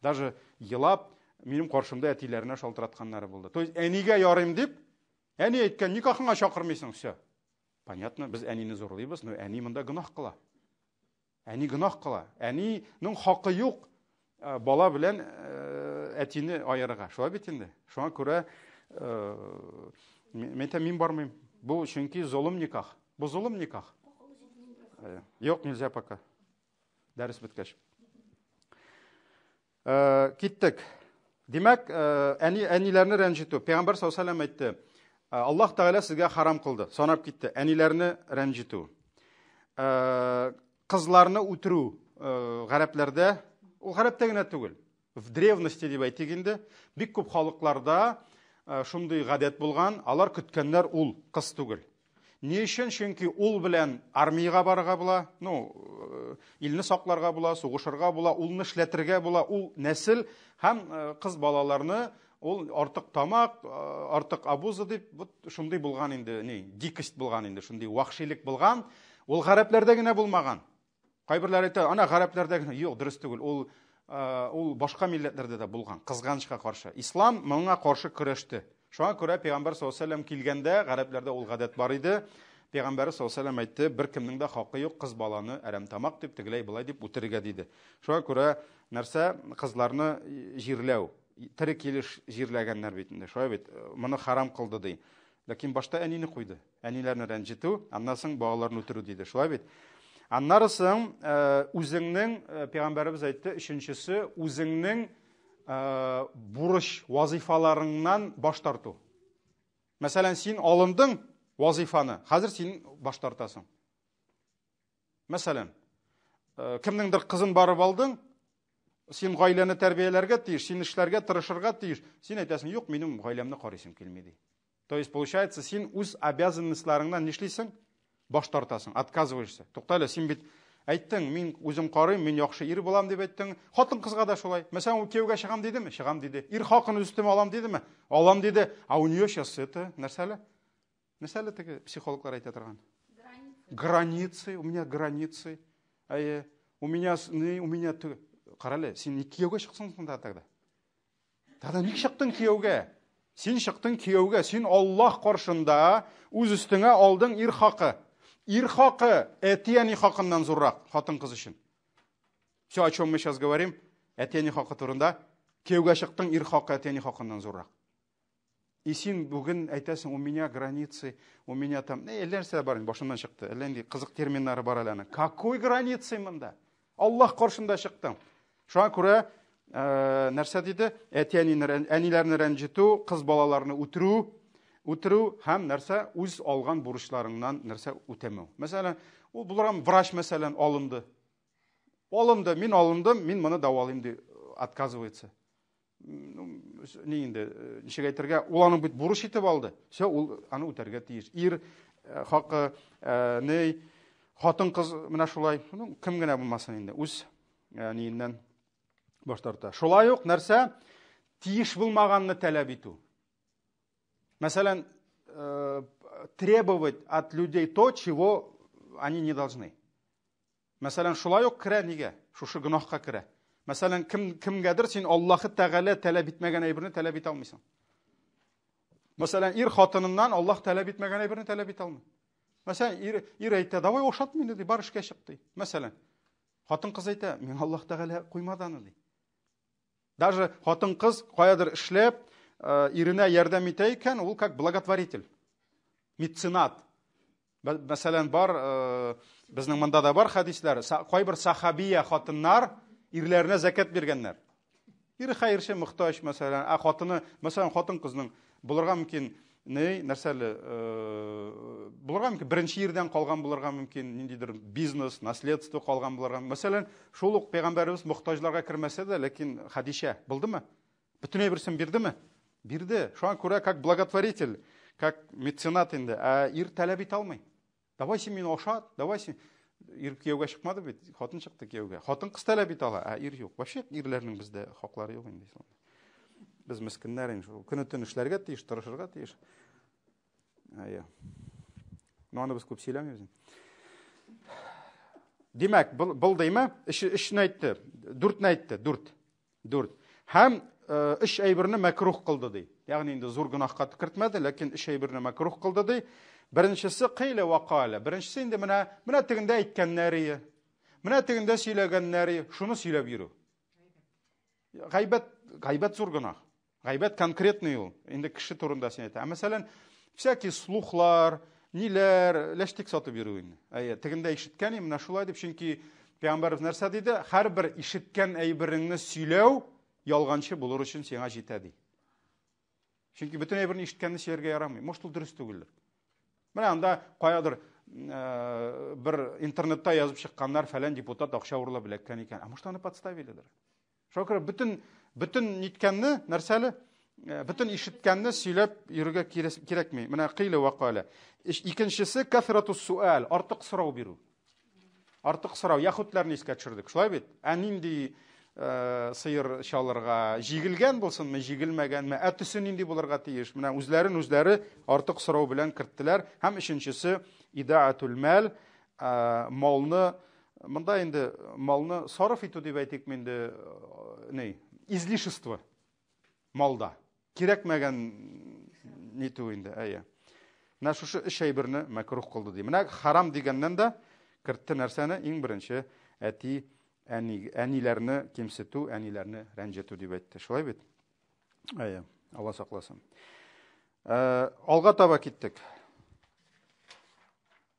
Даже елап минем каршымда әтиләренә шалтыратканнары булды. То есть әнигә ярыйм дип, әни әйткән, никахыңа чакырмыйсың, все. Понятно, без әнине зурлыйбыз, но әни монда гөнаһ кыла. Әни гөнаһ кыла. Әнинең хакы юк бала белән әтине аерырга. Шулай бит инде. Шуңа күрә мин бармыйм. Бу чөнки зулым никах. Бу зулым никах. Юк, нельзя пока. Дәрес беткәч. Киттек. Димәк, әниләрне рәнҗетү. Пәйгамбәр саллаллаһу алейһи ва саллям әйтте. Аллаһ Тәгалә сезгә харам кылды. Санап китте. Әниләрне рәнҗетү. Кызларны үтерү гарәпләрдә, ул гарәптә генә түгел. В древности дип әйтик инде, бик күп халыкларда шундый гадәт булган, алар көткәннәр ул кыз түгел. Ни өчен? Чөнки ул белән армиягә барырга була, илне сакларга була, сугышырга була, улны эшләтергә була, ул нәсел һәм кыз балаларны ул артык тамак, артык абуза дип, шундый булган инде, дикость булган инде, шундый вахшилек булган. Ул гарәпләрдә генә булмаган. Кайберләр әйтә, ана гарәпләрдә генә, юк, дөрес түгел. Ул башка милләтләрдә дә булган, кызганычка каршы. Ислам моңа каршы көрәште. Шуңа күрә Пәйгамбәр саллаллаһу алейһи ва саллям килгәндә гарәпләрдә ул гадәт бар иде. Пәйгамбәр саллаллаһу алейһи ва саллям әйтте, бер кемнең дә хакы юк кыз баланы әрәмтамак дип, тегеләй булай дип үтерергә диде. Шуңа күрә нәрсә кызларны җирләү, тере килеш җирләгәннәр бит инде. Шуңа бит моны харам кылды ди. Ләкин башта әнине куйды. Әниләрне рәнҗетү, аннан соң балаларны үтерү диде. Шулай бит. Аннары соң үзеңнең, Пәйгамбәрбез әйтте, өченчесе үзеңнең бурыч, вазифаларыңнан баш тарту. Мәсәлән, син алындың вазифаны, хәзер син баш тартасың. Мәсәлән, кемнеңдер кызын барып алдың, син гаиләне тәрбияләргә тиеш, син эшләргә тырышырга тиеш. Син әйтәсең, юк, минем гаиләмне карыйсым килми ди. То есть получается, син үз обязанностьларыңнан нишлисең? Баш тартасың, отказываешься. Туктале, син бит әйттең, мин үзем карыйм, мин яхшы ир булам дип әйттең. Хатын кызга да шулай. Мәсәлән, ул кияүгә чыгам дидеме? Чыгам диде. Ир хакын үстем алам дидеме? Алам диде. У нее сейчас это, нәрсәле? Нәрсәле теге психологлар әйтә торган? Границы, у меня границы. У меня карале, син кияүгә чыксаң сонда тогда. Тогда ник чыктың кияүгә? Син чыктың кияүгә, син Аллаһ каршында үз өстеңә алдың ир хакы. Ир хакы әти-әни хакыннан зуррак хатын кыз өчен. Все, о чем мы сейчас говорим, әти-әни хакы турында, кияүгә чыктың ир хакы әти-әни хакыннан зуррак. И син бүген әйтәсең, у меня границы, у меня там, нәрсә бар, башымнан чыкты. Әллә инде кызык терминнары бар әле. Какой границы монда? Аллаһ каршында чыктың. Шуңа күрә нәрсә диде? Әниләрне рәнҗетү, кыз балаларны үтерү һәм нәрсә үз алган бурычларыңнан нәрсә үтәмәү. Мәсәлән, ул буларам врач мәсәлән алынды. Мин алындым, мин моны давалыйм ди, отказывается. Ни инде, ничек әйтергә, ул аның бит бурыч итеп алды. Все, ул аны үтәргә тиеш. Ир хакы, хатын кыз менә шулай, кем генә булмасын инде, үз ниеннән баш тарта. Шулай ук нәрсә тиеш булмаганны таләп итү. Мәсәлән, требовать от людей то, чего они не должны. Мәсәлән, шулай ук керә нигә? Шушы гөнаһка керә. Мәсәлән, кемгәдер син Аллаһы Тәгалә таләп итмәгән әйберне таләп итә алмыйсың. Мәсәлән, ир хатыныннан Аллаһ таләп итмәгән әйберне таләп итә алмый. Мәсәлән, ир әйтә, давай ошат мине ди, бар эшкә чык ди. Мәсәлән, хатын кыз әйтә, мин Аллаһ Тәгалә куймады аны ди. Даже хатын кыз каядыр эшләп, иренә ярдәм итә икән, ул как благотворитель. Меценат. Мәсәлән, бар, безнең монда да бар хадислар, кайбер сахабия хатыннар ирләренә закат биргәннәр. Ире хәерче, мохтаҗ, мәсәлән, хатыны, мәсәлән, хатын-кызның булырга мөмкин, нәрсәле, булырга мөмкин, беренче ирдән калган булырга мөмкин, ниндидер бизнес, наследство калган булырга. Мәсәлән, шул ук пәйгамбәрбез мохтаҗларга кермәсә дә, ләкин Хадиша булдымы? Бөтенләй берсен бирдеме? Бирде. Шуңа күрә, как благотворитель, как меценат инде, ир таләп итә алмый. Давай син мине ашат, давай син. Ир кияүгә чыкмады бит, хатын чыкты кияүгә. Хатын кыз таләп итә ала, ир юк. Вообще ирләрнең бездә хаклары юк инде. Без мискиннәр инде, көне төн эшләргә тиеш, тырышырга тиеш. Аны без күп сөйләмибез. Димәк, был дейме? Эшне әйтте. Дүртне әйтте, дүрт. Һәм эш әйберне мәкрух кылды ди. Ягъни инде зур гынахка кертмәде, ләкин эш әйберне мәкрух кылды ди. Беренчесе кыйлә ва кала. Беренчесе инде менә тегендә әйткәннәре, менә тегендә сөйләгәннәре, шуны сөйләп йөрү. Гайбәт зур гынах. Гайбәт конкретный ул. Инде кеше турында син әйтә. Мәсәлән, всякие слухлар, ниләр, ләштик сатып йөрү инде. Тегендә ишеткән, менә шулай дип, чөнки Пәйгамбәрбез нәрсә диде? Һәрбер ишеткән әйбереңне сөйләү ялганчы булыр өчен сиңа җитә ди. Чөнки бөтен әйберне ишеткәнне сөйләргә ярамый. Может, ул дөрес түгелдер. Менә анда каядыр бер интернетта язып чыкканнар, фәлән депутат акча урлап беләккән икән. Может, аны подставиледер. Шуңа бөтен ниткәнне, нәрсәле? Бөтен ишеткәнне сөйләп йөрергә кирәкми. Менә кыйлы ва кала. Икенчесе кафратус суал, артык сорау бирү. Артык сорау, яһудларны искә төшердек. Шулай бит? Нинди сыйыр чалырга, җигелгән булсынмы, җигелмәгәнме, төсе нинди булырга тиеш. Менә үзләре артык сорау белән керттеләр. Һәм өченчесе идаатул мал, малны, монда инде малны сарыф итү дип әйтик инде, излишество малда. Кирәкмәгән нитү инде, Менә шушы эш әйберне мәкрух кылды ди. Менә харам дигәннән дә кертте нәрсәне иң беренче әниләрне кимсетү, әниләрне рәнҗетү дип әйтте. Шулай бит? Алла сакласын. Алга таба киттек.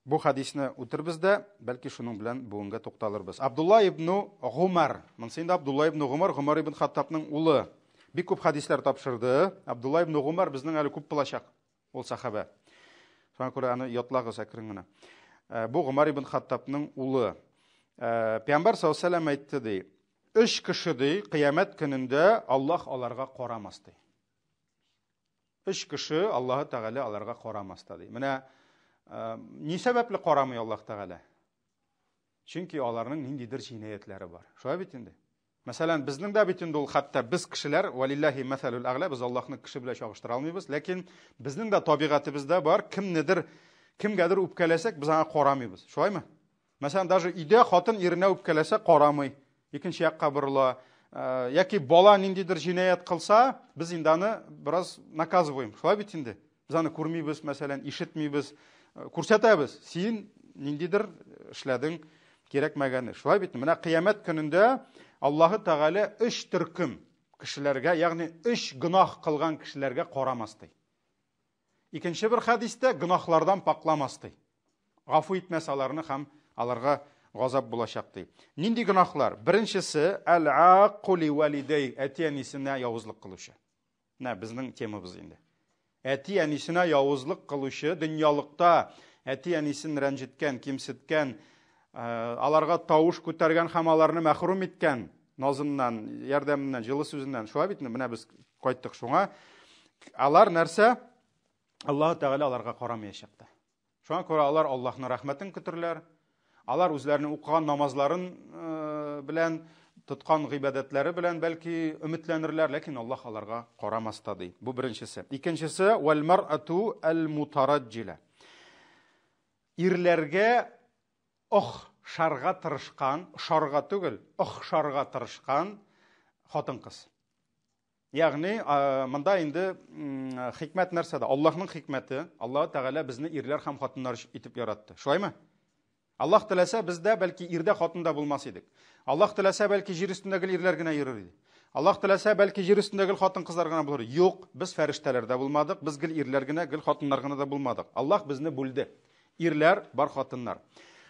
Бу хадисне үтербез дә, бәлки шуның белән бүгенгә тукталырбыз. Абдулла ибн Гумар. Монсында Абдулла ибн Гумар, Гумар ибн Хаттабның улы. Бик күп хадислар тапшырды. Абдулла ибн Гумар безнең әле күп булачак. Ул сахаба. Шуңа күрә аны ятлагыз әкрен генә. Бу Гумар ибн Хаттабның улы. Пәйгамбәр саллаллаһу алейһи ва саллям әйтте ди, 3 кеше ди, кыямәт көнендә Аллаһ аларга карамас ди. 3 кеше Аллаһ Тәгалә аларга карамас ди. Менә ни сәбәпле карамый Аллаһ Тәгалә? Чөнки аларның ниндидер җинаятләре бар. Шулай бит инде. Мәсәлән, безнең дә бит инде ул хәтта без кешеләр, валиллаһи мәсәлул агла, без Аллаһны кеше белән чагыштыра алмыйбыз, ләкин безнең дә табигатыбызда бар, кемгәдер үпкәләсәк, без аңа карамыйбыз. Шулаймы? Мәсәлән, даже өйдә хатын иренә үпкәләсә карамый, икенче якка борыла, яки бала ниндидер җинаят кылса, без инде аны бераз наказываем. Шулай бит инде. Без аны күрмибез, мәсәлән, ишетмибез, күрсәтәбез. Син ниндидер эшләдең кирәкмәгәнне. Шулай бит. Менә кыямәт көнендә Аллаһ Тәгалә 3 төркем кешеләргә, ягъни 3 гынах кылган кешеләргә карамас ди. Икенче бер хадистә гынахлардан пакламас ди. Гафу итмәс аларны һәм аларга газап булачак ди. Нинди гынахлар? Беренчесе ал-ақу ли валидей, әти-әнисенә явызлык кылучы. Менә безнең темабыз инде. Әти-әнисенә явызлык кылучы, дөньялыкта әти-әнисен рәнҗеткән, кимсеткән, аларга тавыш күтәргән һәм аларны мәхрүм иткән назыннан, ярдәменнән, җылы сүзеннән. Шулай бит, менә без кайттык шуңа. Алар нәрсә? Аллаһ Тәгалә аларга карамаячак та. Шуңа күрә алар Аллаһның рәхмәтен көтерләр. Алар үзләренең укыган намазларын белән, тоткан гыйбадәтләре белән бәлки өметләнерләр, ләкин Аллаһ аларга карамас та ди. Бу беренчесе. Икенчесе вал мар'ату ал-мутараджила. Ирләргә шарга тырышкан, шарга түгел, шарга тырышкан хатын-кыз. Ягъни, монда инде хикмәт нәрсәдә? Аллаһның хикмәте, Аллаһ Тәгалә безне ирләр һәм хатыннар итеп яратты. Шулаймы? Аллаһ теләсә, бездә бәлки ирдә хатында булмас идек. Аллаһ теләсә, бәлки җир өстендәге ирләр генә йөрер иде. Аллаһ теләсә, бәлки җир өстендәге хатын кызлар гына булыр. Юк, без фәрештәләр дә булмадык, без гел ирләр генә, гел хатыннар гына да булмадык. Аллаһ безне бүлде. Ирләр бар, хатыннар.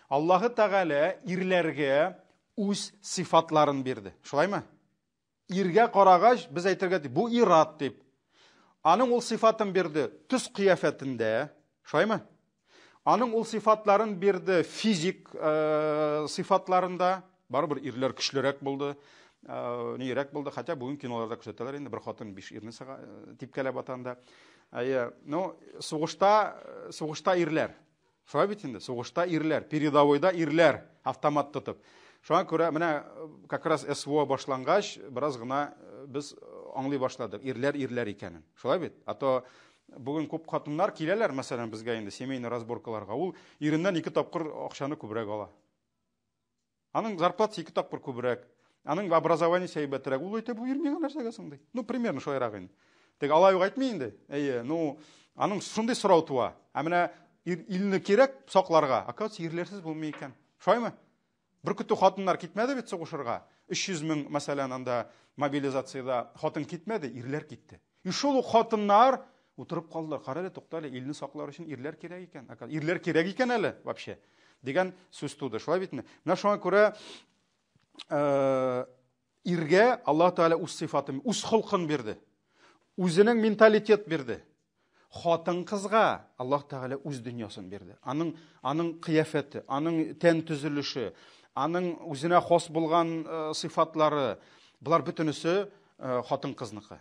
Аллаһы Тәгалә ирләргә үз сифатларын бирде. Шулаймы? Иргә карагач, без әйтергә ди, бу ират дип. Аның ул сифатын бирде төс кыяфәтендә. Шулаймы? Аның ул сифатларын бирде физик сифатларында. Барыбер ирләр көчлерәк булды, нирәк булды. Хәтта бүген киноларда күрсәтәләр инде, бер хатын 5 ирне типкәләп атанда. Сугышта ирләр. Шулай бит инде, сугышта ирләр, передовойда ирләр автомат тотып. Шуңа күрә менә как раз СВО башлангач, бераз гына без аңлый башладык, ирләр икәнен. Шулай бит? Ато бүген күп хатыннар киләләр, мәсәлән, безгә инде семейный разборкаларга. Ул иреннән 2 тапкыр акчаны күбрәк ала. Аның зарплатасы 2 тапкыр күбрәк. Аның образование сәйбәтрәк. Ул әйтә, бу ир нигә нәрсәгә соң ди? Примерно шулайрак инде. Тик алай ук әйтми инде. Аның шундый сорау туа. Менә илне кирәк сакларга. Оказывается, ирләрсез булмый икән. Шулаймы? Бер көтү хатыннар китмәде бит сугышырга. 300 мең, мәсәлән, анда мобилизациядә хатын китмәде, ирләр китте. Шул ук хатыннар утырып калдылар. Карале, туктале, илне саклар өчен ирләр кирәк икән. Ирләр кирәк икән әле вообще. Дигән сүз туды. Шулай битме? Менә шуңа күрә иргә Аллаһ Тәгалә үз сыйфатын, үз холкын бирде. Үзенең менталитет бирде. Хатын кызга Аллаһ Тәгалә үз дөньясын бирде. Аның кыяфәте, аның тән төзелеше, аның үзенә хас булган сыйфатлары, булар бөтенесе хатын кызныкы.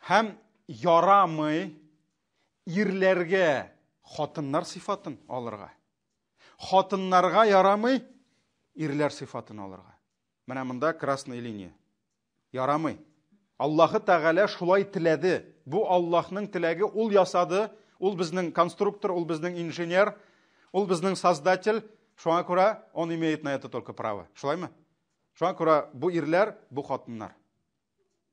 Һәм ярамый ирләргә хатыннар сыйфатын алырга. Хатыннарга ярамый ирләр сыйфатын алырга. Менә монда красная линия. Ярамый. Аллаһы Тәгалә шулай теләде. Бу Аллаһның теләге, ул ясады. Ул безнең конструктор, ул безнең инженер, ул безнең создатель. Шуңа күрә он имеет на это только право. Шулаймы? Шуңа күрә бу ирләр, бу хатыннар.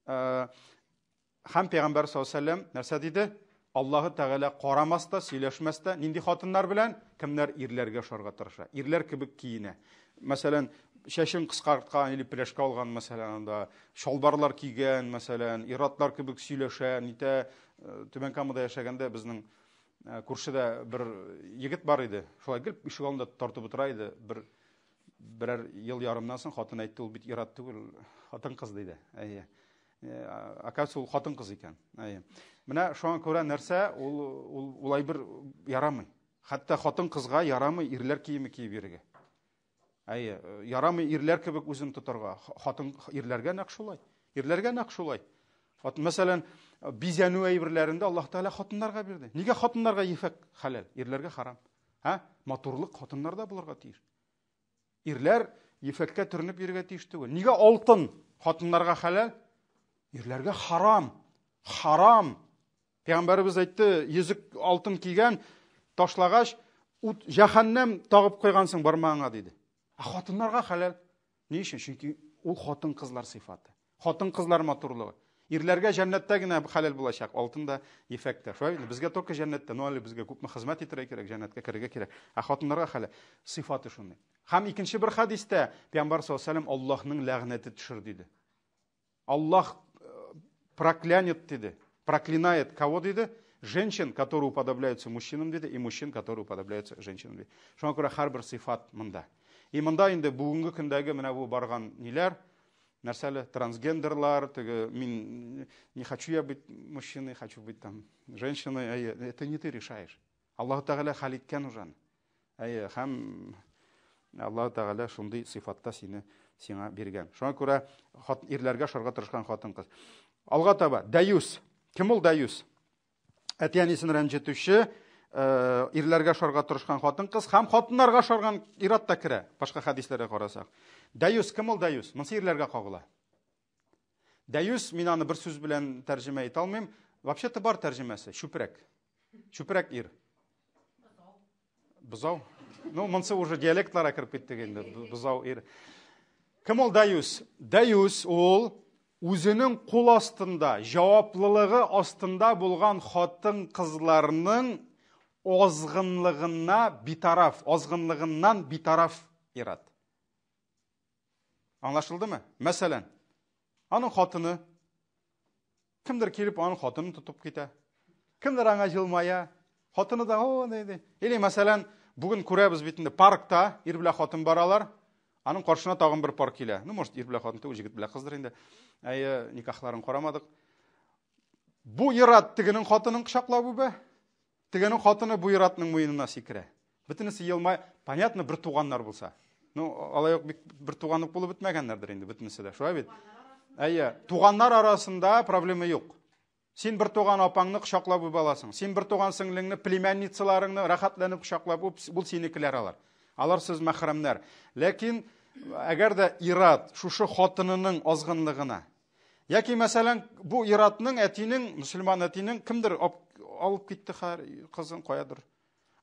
Һәм Пәйгамбәр саллаллаһу алейһи ва саллям нәрсә диде? Аллаһы Тәгалә карамаста, сөйләшмәстә, нинди хатыннар белән? Кемнәр ирләргә шарга тырыша. Ирләр кебек киенә. Мәсәлән, шашын кыскарткан или пляшка алган, мәсәлән, анда шалбарлар кигән, мәсәлән, иратлар кебек сөйләшә, нитә Түбән Камада яшәгәндә безнең күршедә бер егет бар иде. Шулай гел ишек алдында тартып утыра иде. Берәр ел ярымнан соң хатын әйтте, ул бит ират түгел, хатын кыз диде. Оказывается, ул хатын кыз икән. Менә шуңа күрә нәрсә, ул улай бер ярамый. Хәтта хатын кызга ярамый ирләр киеме киеп йөрергә. Ярамый ирләр кебек үзен тотарга. Хатын ирләргә нәкъ шулай. Ирләргә нәкъ шулай. Мәсәлән, бизәнү әйберләрендә Аллаһ Тәгалә хатыннарга бирде. Нигә хатыннарга ефәк хәләл, ирләргә харам? Матурлык хатыннарда булырга тиеш. Ирләр ефәккә төренеп йөрергә тиеш түгел. Нигә алтын хатыннарга хәләл, ирләргә харам? Харам. Пәйгамбәрбез әйтте, йөзек алтын кигән ташлагач, җәһәннәм тагып куйгансың бармагыңа диде. Хатыннарга хәләл. Ни өчен? Чөнки ул хатын кызлар сыйфаты. Хатын кызлар матурлыгы. Ирләргә җәннәттә генә хәләл булачак, алтында ефәктә. Шулай безгә только җәннәттә, но әле безгә күпме хезмәт итәргә кирәк, җәннәткә керергә кирәк. Хатыннарга хәләл сыйфаты шундый. Һәм икенче бер хадистә Пәйгамбәр саллаллаһу алейһи ва саллям Аллаһның ләгънәте төшер диде. Аллаһ проклянет диде. Проклинает кого диде? Женщин, которые уподобляются мужчинам диде, и мужчин, которые уподобляются женщинам диде. Шуңа күрә һәрбер сыйфат монда. И монда инде бүгенге көндәге менә бу барган ниләр, нәрсәле трансгендерлар, мин не хочу я быть мужчиной, хочу быть там женщиной. Это не ты решаешь. Аллаһ Тәгалә хәл иткән уже. Һәм Аллаһ Тәгалә шундый сыйфатта сиңа биргән. Шуңа күрә ирләргә шарга тырышкан хатын кыз. Алга таба дәюс. Кем ул дәюс? Әтиәнисен рәнҗетүче, ирләргә шарга тырышкан хатын кыз һәм хатыннарга шарган ират та керә. Башка хадисләргә карасак. Дәюс, кем ул дәюс? Монсы ирләргә кагыла. Дәюс, мин аны бер сүз белән тәрҗемә итә алмыйм. Вообще-то бар тәрҗемәсе. Чүпрәк. Чүпрәк ир. Бузау. Монсы уже диалектларга кирип киттек инде. Бузау ир. Кем ул дәюс? Дәюс ул үзенең кул астында, җаваплылыгы астында булган хатын кызларның азгынлыгыннан битараф ират. Аңлашылдымы? Мәсәлән, аның хатыны Кімдір келіп, аның хатынын тұтып кете. Кімдір аңа жылмая. Хатыны да, о, дейді. Или, мәсәлән, бүгін көрәбіз бетінде паркта, ир білә хатын баралар, аның қаршына тағын бір парк келе. Ну, может, ир білә хатын түгіл, жігіт білә қыздыр енді. Никахларын қорамадық. Бұ ират тігінің хатының қышақлау бе? Тігінің хатыны бұ иратның мойынына секірі. Бітінісі елмай, понятно, бір туғаннар болса. Ну, алайық бір туғанлық болып бітмәгәннәрдір енді, бітінісі де. Шуа бет? Туғаннар арасында проблема жоқ. Сен бір туған апаңны құшақлап аласың. Сен бір туған сіңліңні, племянницаларыңны рахатланып құшақлап, бұл сенікілер алар. Алар сіз мәхрамнар. Ләкин, әгәр дә ират шушы хатынының азғынлығына, яки мәсәлән, бұл иратның әтинің, мұсылман әтинің кімдір алып кетті қызын қоядыр.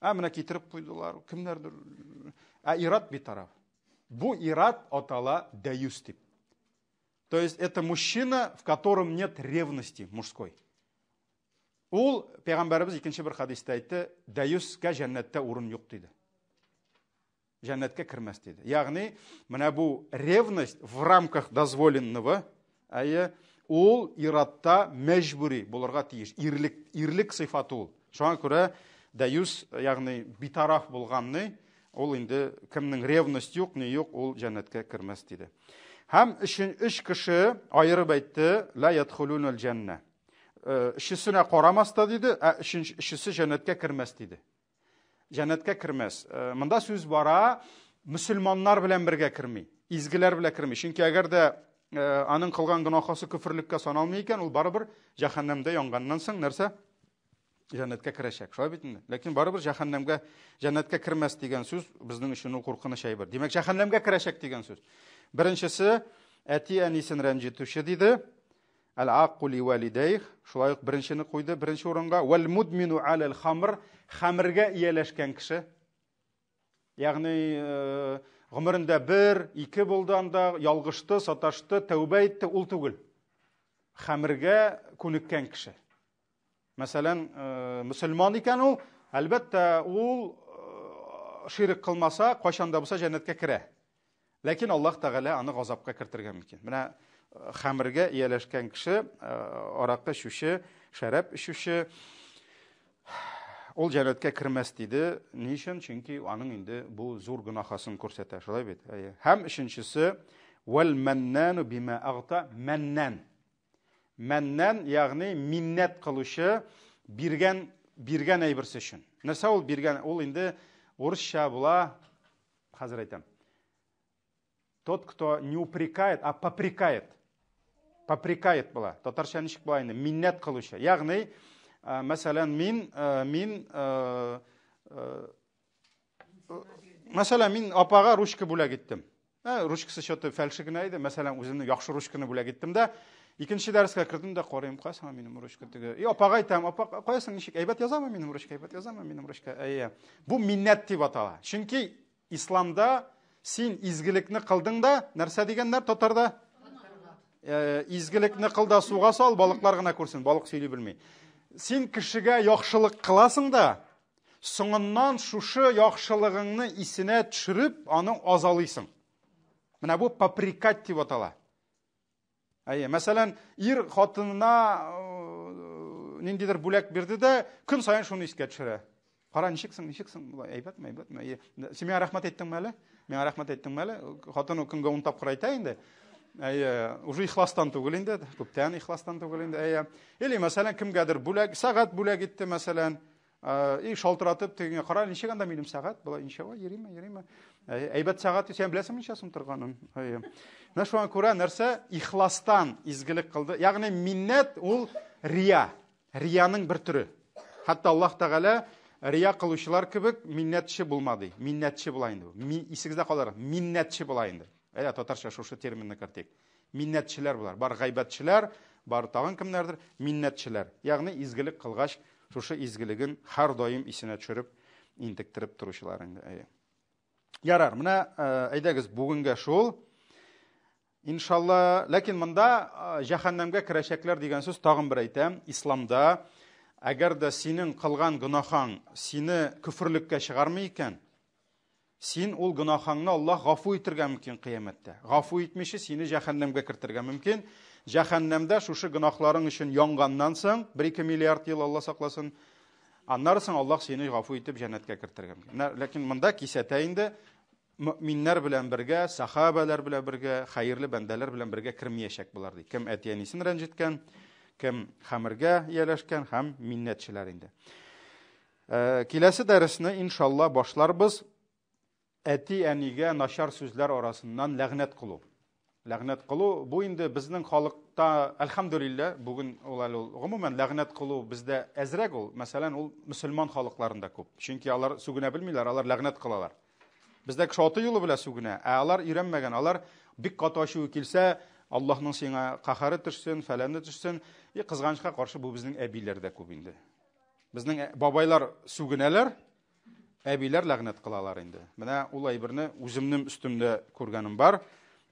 Мына кетіріп қойдылар, кімдердір. Ират битараф. Бұл ират атала даюс тип. То есть это мужчина, в котором нет ревности мужской. Ул пейғамбарыбыз екінші бір хадисте айтты, даюсқа жәннәттә орын жоқ дейді. Жәннәткә кірмәс дейді. Яғни, мына бұл ревность в рамках дозволенного, ул иратта мәжбүри болырға тиеш. Ирлік сыйфаты ул. Шуңа күрә даюс, яғни битараф болғанны, ул инде кемнең ревность юк, не юк, ул жәннәткә кірмәс дейді. Һәм үш кеше айырып әйтте, ла ядхулунал janna. Өчесенә карамаста диде, өчесе жәннәткә кірмәс диде. Жәннәткә кірмәс. Монда сүз бара, мөселманнар белән бергә кірми, изгеләр белән кірми. Чөнки әгәр дә аның кылган гынахасы күферлеккә саналмый икән, ул барыбер җәһәннәмдә янганнан соң нәрсә? Жәннәткә керәчәк. Шулай бит инде. Ләкин барыбер жәннәткә кірмәс дигән сүз безнең өчен ул куркыныч әйбер. Димәк, җәһәннәмгә керәчәк дигән сүз. Беренчесе, әти әнисен рәнҗетүче диде. Ал-аққу ли валидейх. Шулай ук беренчене куйды, беренче урынга. Вал мудмину алал хамр. Хамрга ияләшкән кеше. Ягъни гомерендә 1-2 булдан да ялгышты, саташты, тәүбә итте, ул түгел. Хамрга күнеккән кеше. Мәсәлән, мөселман икән ул, әлбәттә, ул ширк кылмаса, кайчанда булса җәннәткә керә. Ләкин Аллаһ Тәгалә аны газапка кертергә мөмкин. Менә хамрга ияләшкән кеше, аракы эчүче, шәраб эчүче, ул җәннәткә кермәс диде. Ни өчен? Чөнки аның инде бу зур гынахасын күрсәтә, шулай бит. Һәм өченчесе, вал маннану бима агта маннан. Мәннән, ягъни миннәт кылучы, биргән әйберсе өчен. Нәрсә ул биргән? Ул инде урысча була, хәзер әйтәм. Тот, кто не упрекает, а попрекает. Попрекает була. Татарча ничек була инде? Миннәт кылучы. Ягъни, мәсәлән, мин апага ручка бүләк иттем. Ручкасы шоты фәлші генә иде. Мәсәлән, үземнең яхшы ручканы бүләк иттем дә, икенче дәрескә кирдем дә карыйм, кайсыңа минем ручка теге. Апага әйтәм, апа, кайсың ничек? Әйбәт язамы минем ручка? Әйбәт язамы минем ручка? Бу миннәт дип атала. Чөнки исламда син изгелекне кылдың да, нәрсә дигәннәр татарда? Изгелекне кылда суга сал, балыклар гына күрсен, балык сөйли белми. Син кешегә яхшылык кыласың да, соңыннан шушы яхшылыгыңны исенә төшереп, аның азалыйсың. Менә бу попрекать дип атала. Мәсәлән, ир хатынына ниндидер бүләк бирде дә, көн сайын шуны искә төшерә. Кара, ничексең? Әйбәтме? Син миңа рәхмәт әйттеңме әле? Миңа рәхмәт әйттеңме әле? Хатыны көнгә 10 тапкыр әйтә инде. Уже ихластан түгел инде, күптән ихластан түгел инде. Или мәсәлән, кемгәдер бүләк, сәгать бүләк итте мәсәлән, шалтыратып тегеңә, кара, ничек анда минем сәгать? Булай иншалла, йөриме. Әйбәт сәгать сен беләсең ничә сум торганын. Менә шуңа күрә нәрсә ихластан изгелек кылды. Ягъни миннәт ул рия. Рияның бер төре. Хәтта Аллаһ Тәгалә рия кылучылар кебек миннәтче булмады. Миннәтче була инде. Исегездә калыр. Миннәтче була инде. Татарча шушы терминны кертик. Миннәтчеләр булар. Бар гайбәтчеләр, бар тагын кемнәрдер? Миннәтчеләр. Ягъни изгелек кылгач, шушы изгелеген һәр даим исенә төшереп, интектиреп торучылар инде. Ярар, менә әйдәгез бүгенгә шул. Иншалла, ләкин монда җәһәннәмгә керәчәкләр дигән сүз тагын бер әйтәм. Исламда әгәр дә синең кылган гынахаң сине күферлеккә чыгармый икән, син ул гынахаңны Аллаһ гафу итәргә мөмкин кыямәттә. Гафу итмичә сине җәһәннәмгә кертергә мөмкин. Җәһәннәмдә шушы гөнаһларың өчен янганнан соң 1-2 миллиард ел Алла сакласын. Аннары соң Аллаһ сине гафу итеп җәннәткә кертергән. Ләкин монда кисәтә инде мөэминнәр белән бергә, сахабалар белән бергә, хәерле бәндәләр белән бергә кирмәячәк булар ди. Кем әтиәнисен рәнҗеткән, кем хәмергә ияләшкән һәм миннәтчеләр инде. Киләсе дәресне иншалла башларбыз. Әти-әнигә начар сүзләр арасыннан ләгънәт кылу. Ләгънәт кылу бу инде безнең халыкта, әлхәмдүлилләh, бүген ул гомумән ләгънәт кылу бездә әзрәк ул. Мәсәлән, ул мөселман халыкларында күп. Чөнки алар сүгенә белмиләр, алар ләгънәт кылалар. Бездә шаты юлы белән сүгенә, алар өйрәнмәгән, алар бик каты ачу килсә, Аллаһның сиңа каһары төшсен, фәләне төшсен. Кызганычка каршы бу безнең әбиләрдә күп инде. Безнең бабайлар сүгенәләр, әбиләр ләгънәт кылалар инде. Менә ул әйберне үземнең үстемдә күргәнем бар.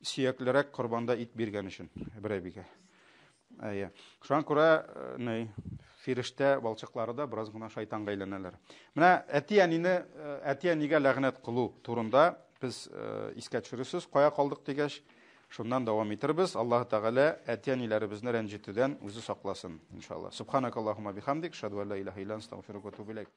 Сөяклерәк корбанда ит биргән өчен бер әбигә. Шуңа күрә фирештә балчыклары да бераз гына шайтанга әйләнәләр. Менә әти-әнигә ләгънәт кылу турында без искә төшерәсез, кая калдык дигәч, шуннан дәвам итербез. Аллаһ Тәгалә әти-әниләребезне рәнҗетүдән үзе сакласын иншалла. Субханакаллаһумма бихамдик, шаһadu ан ла илаха илля анта, астагфирука ва атубу илейк.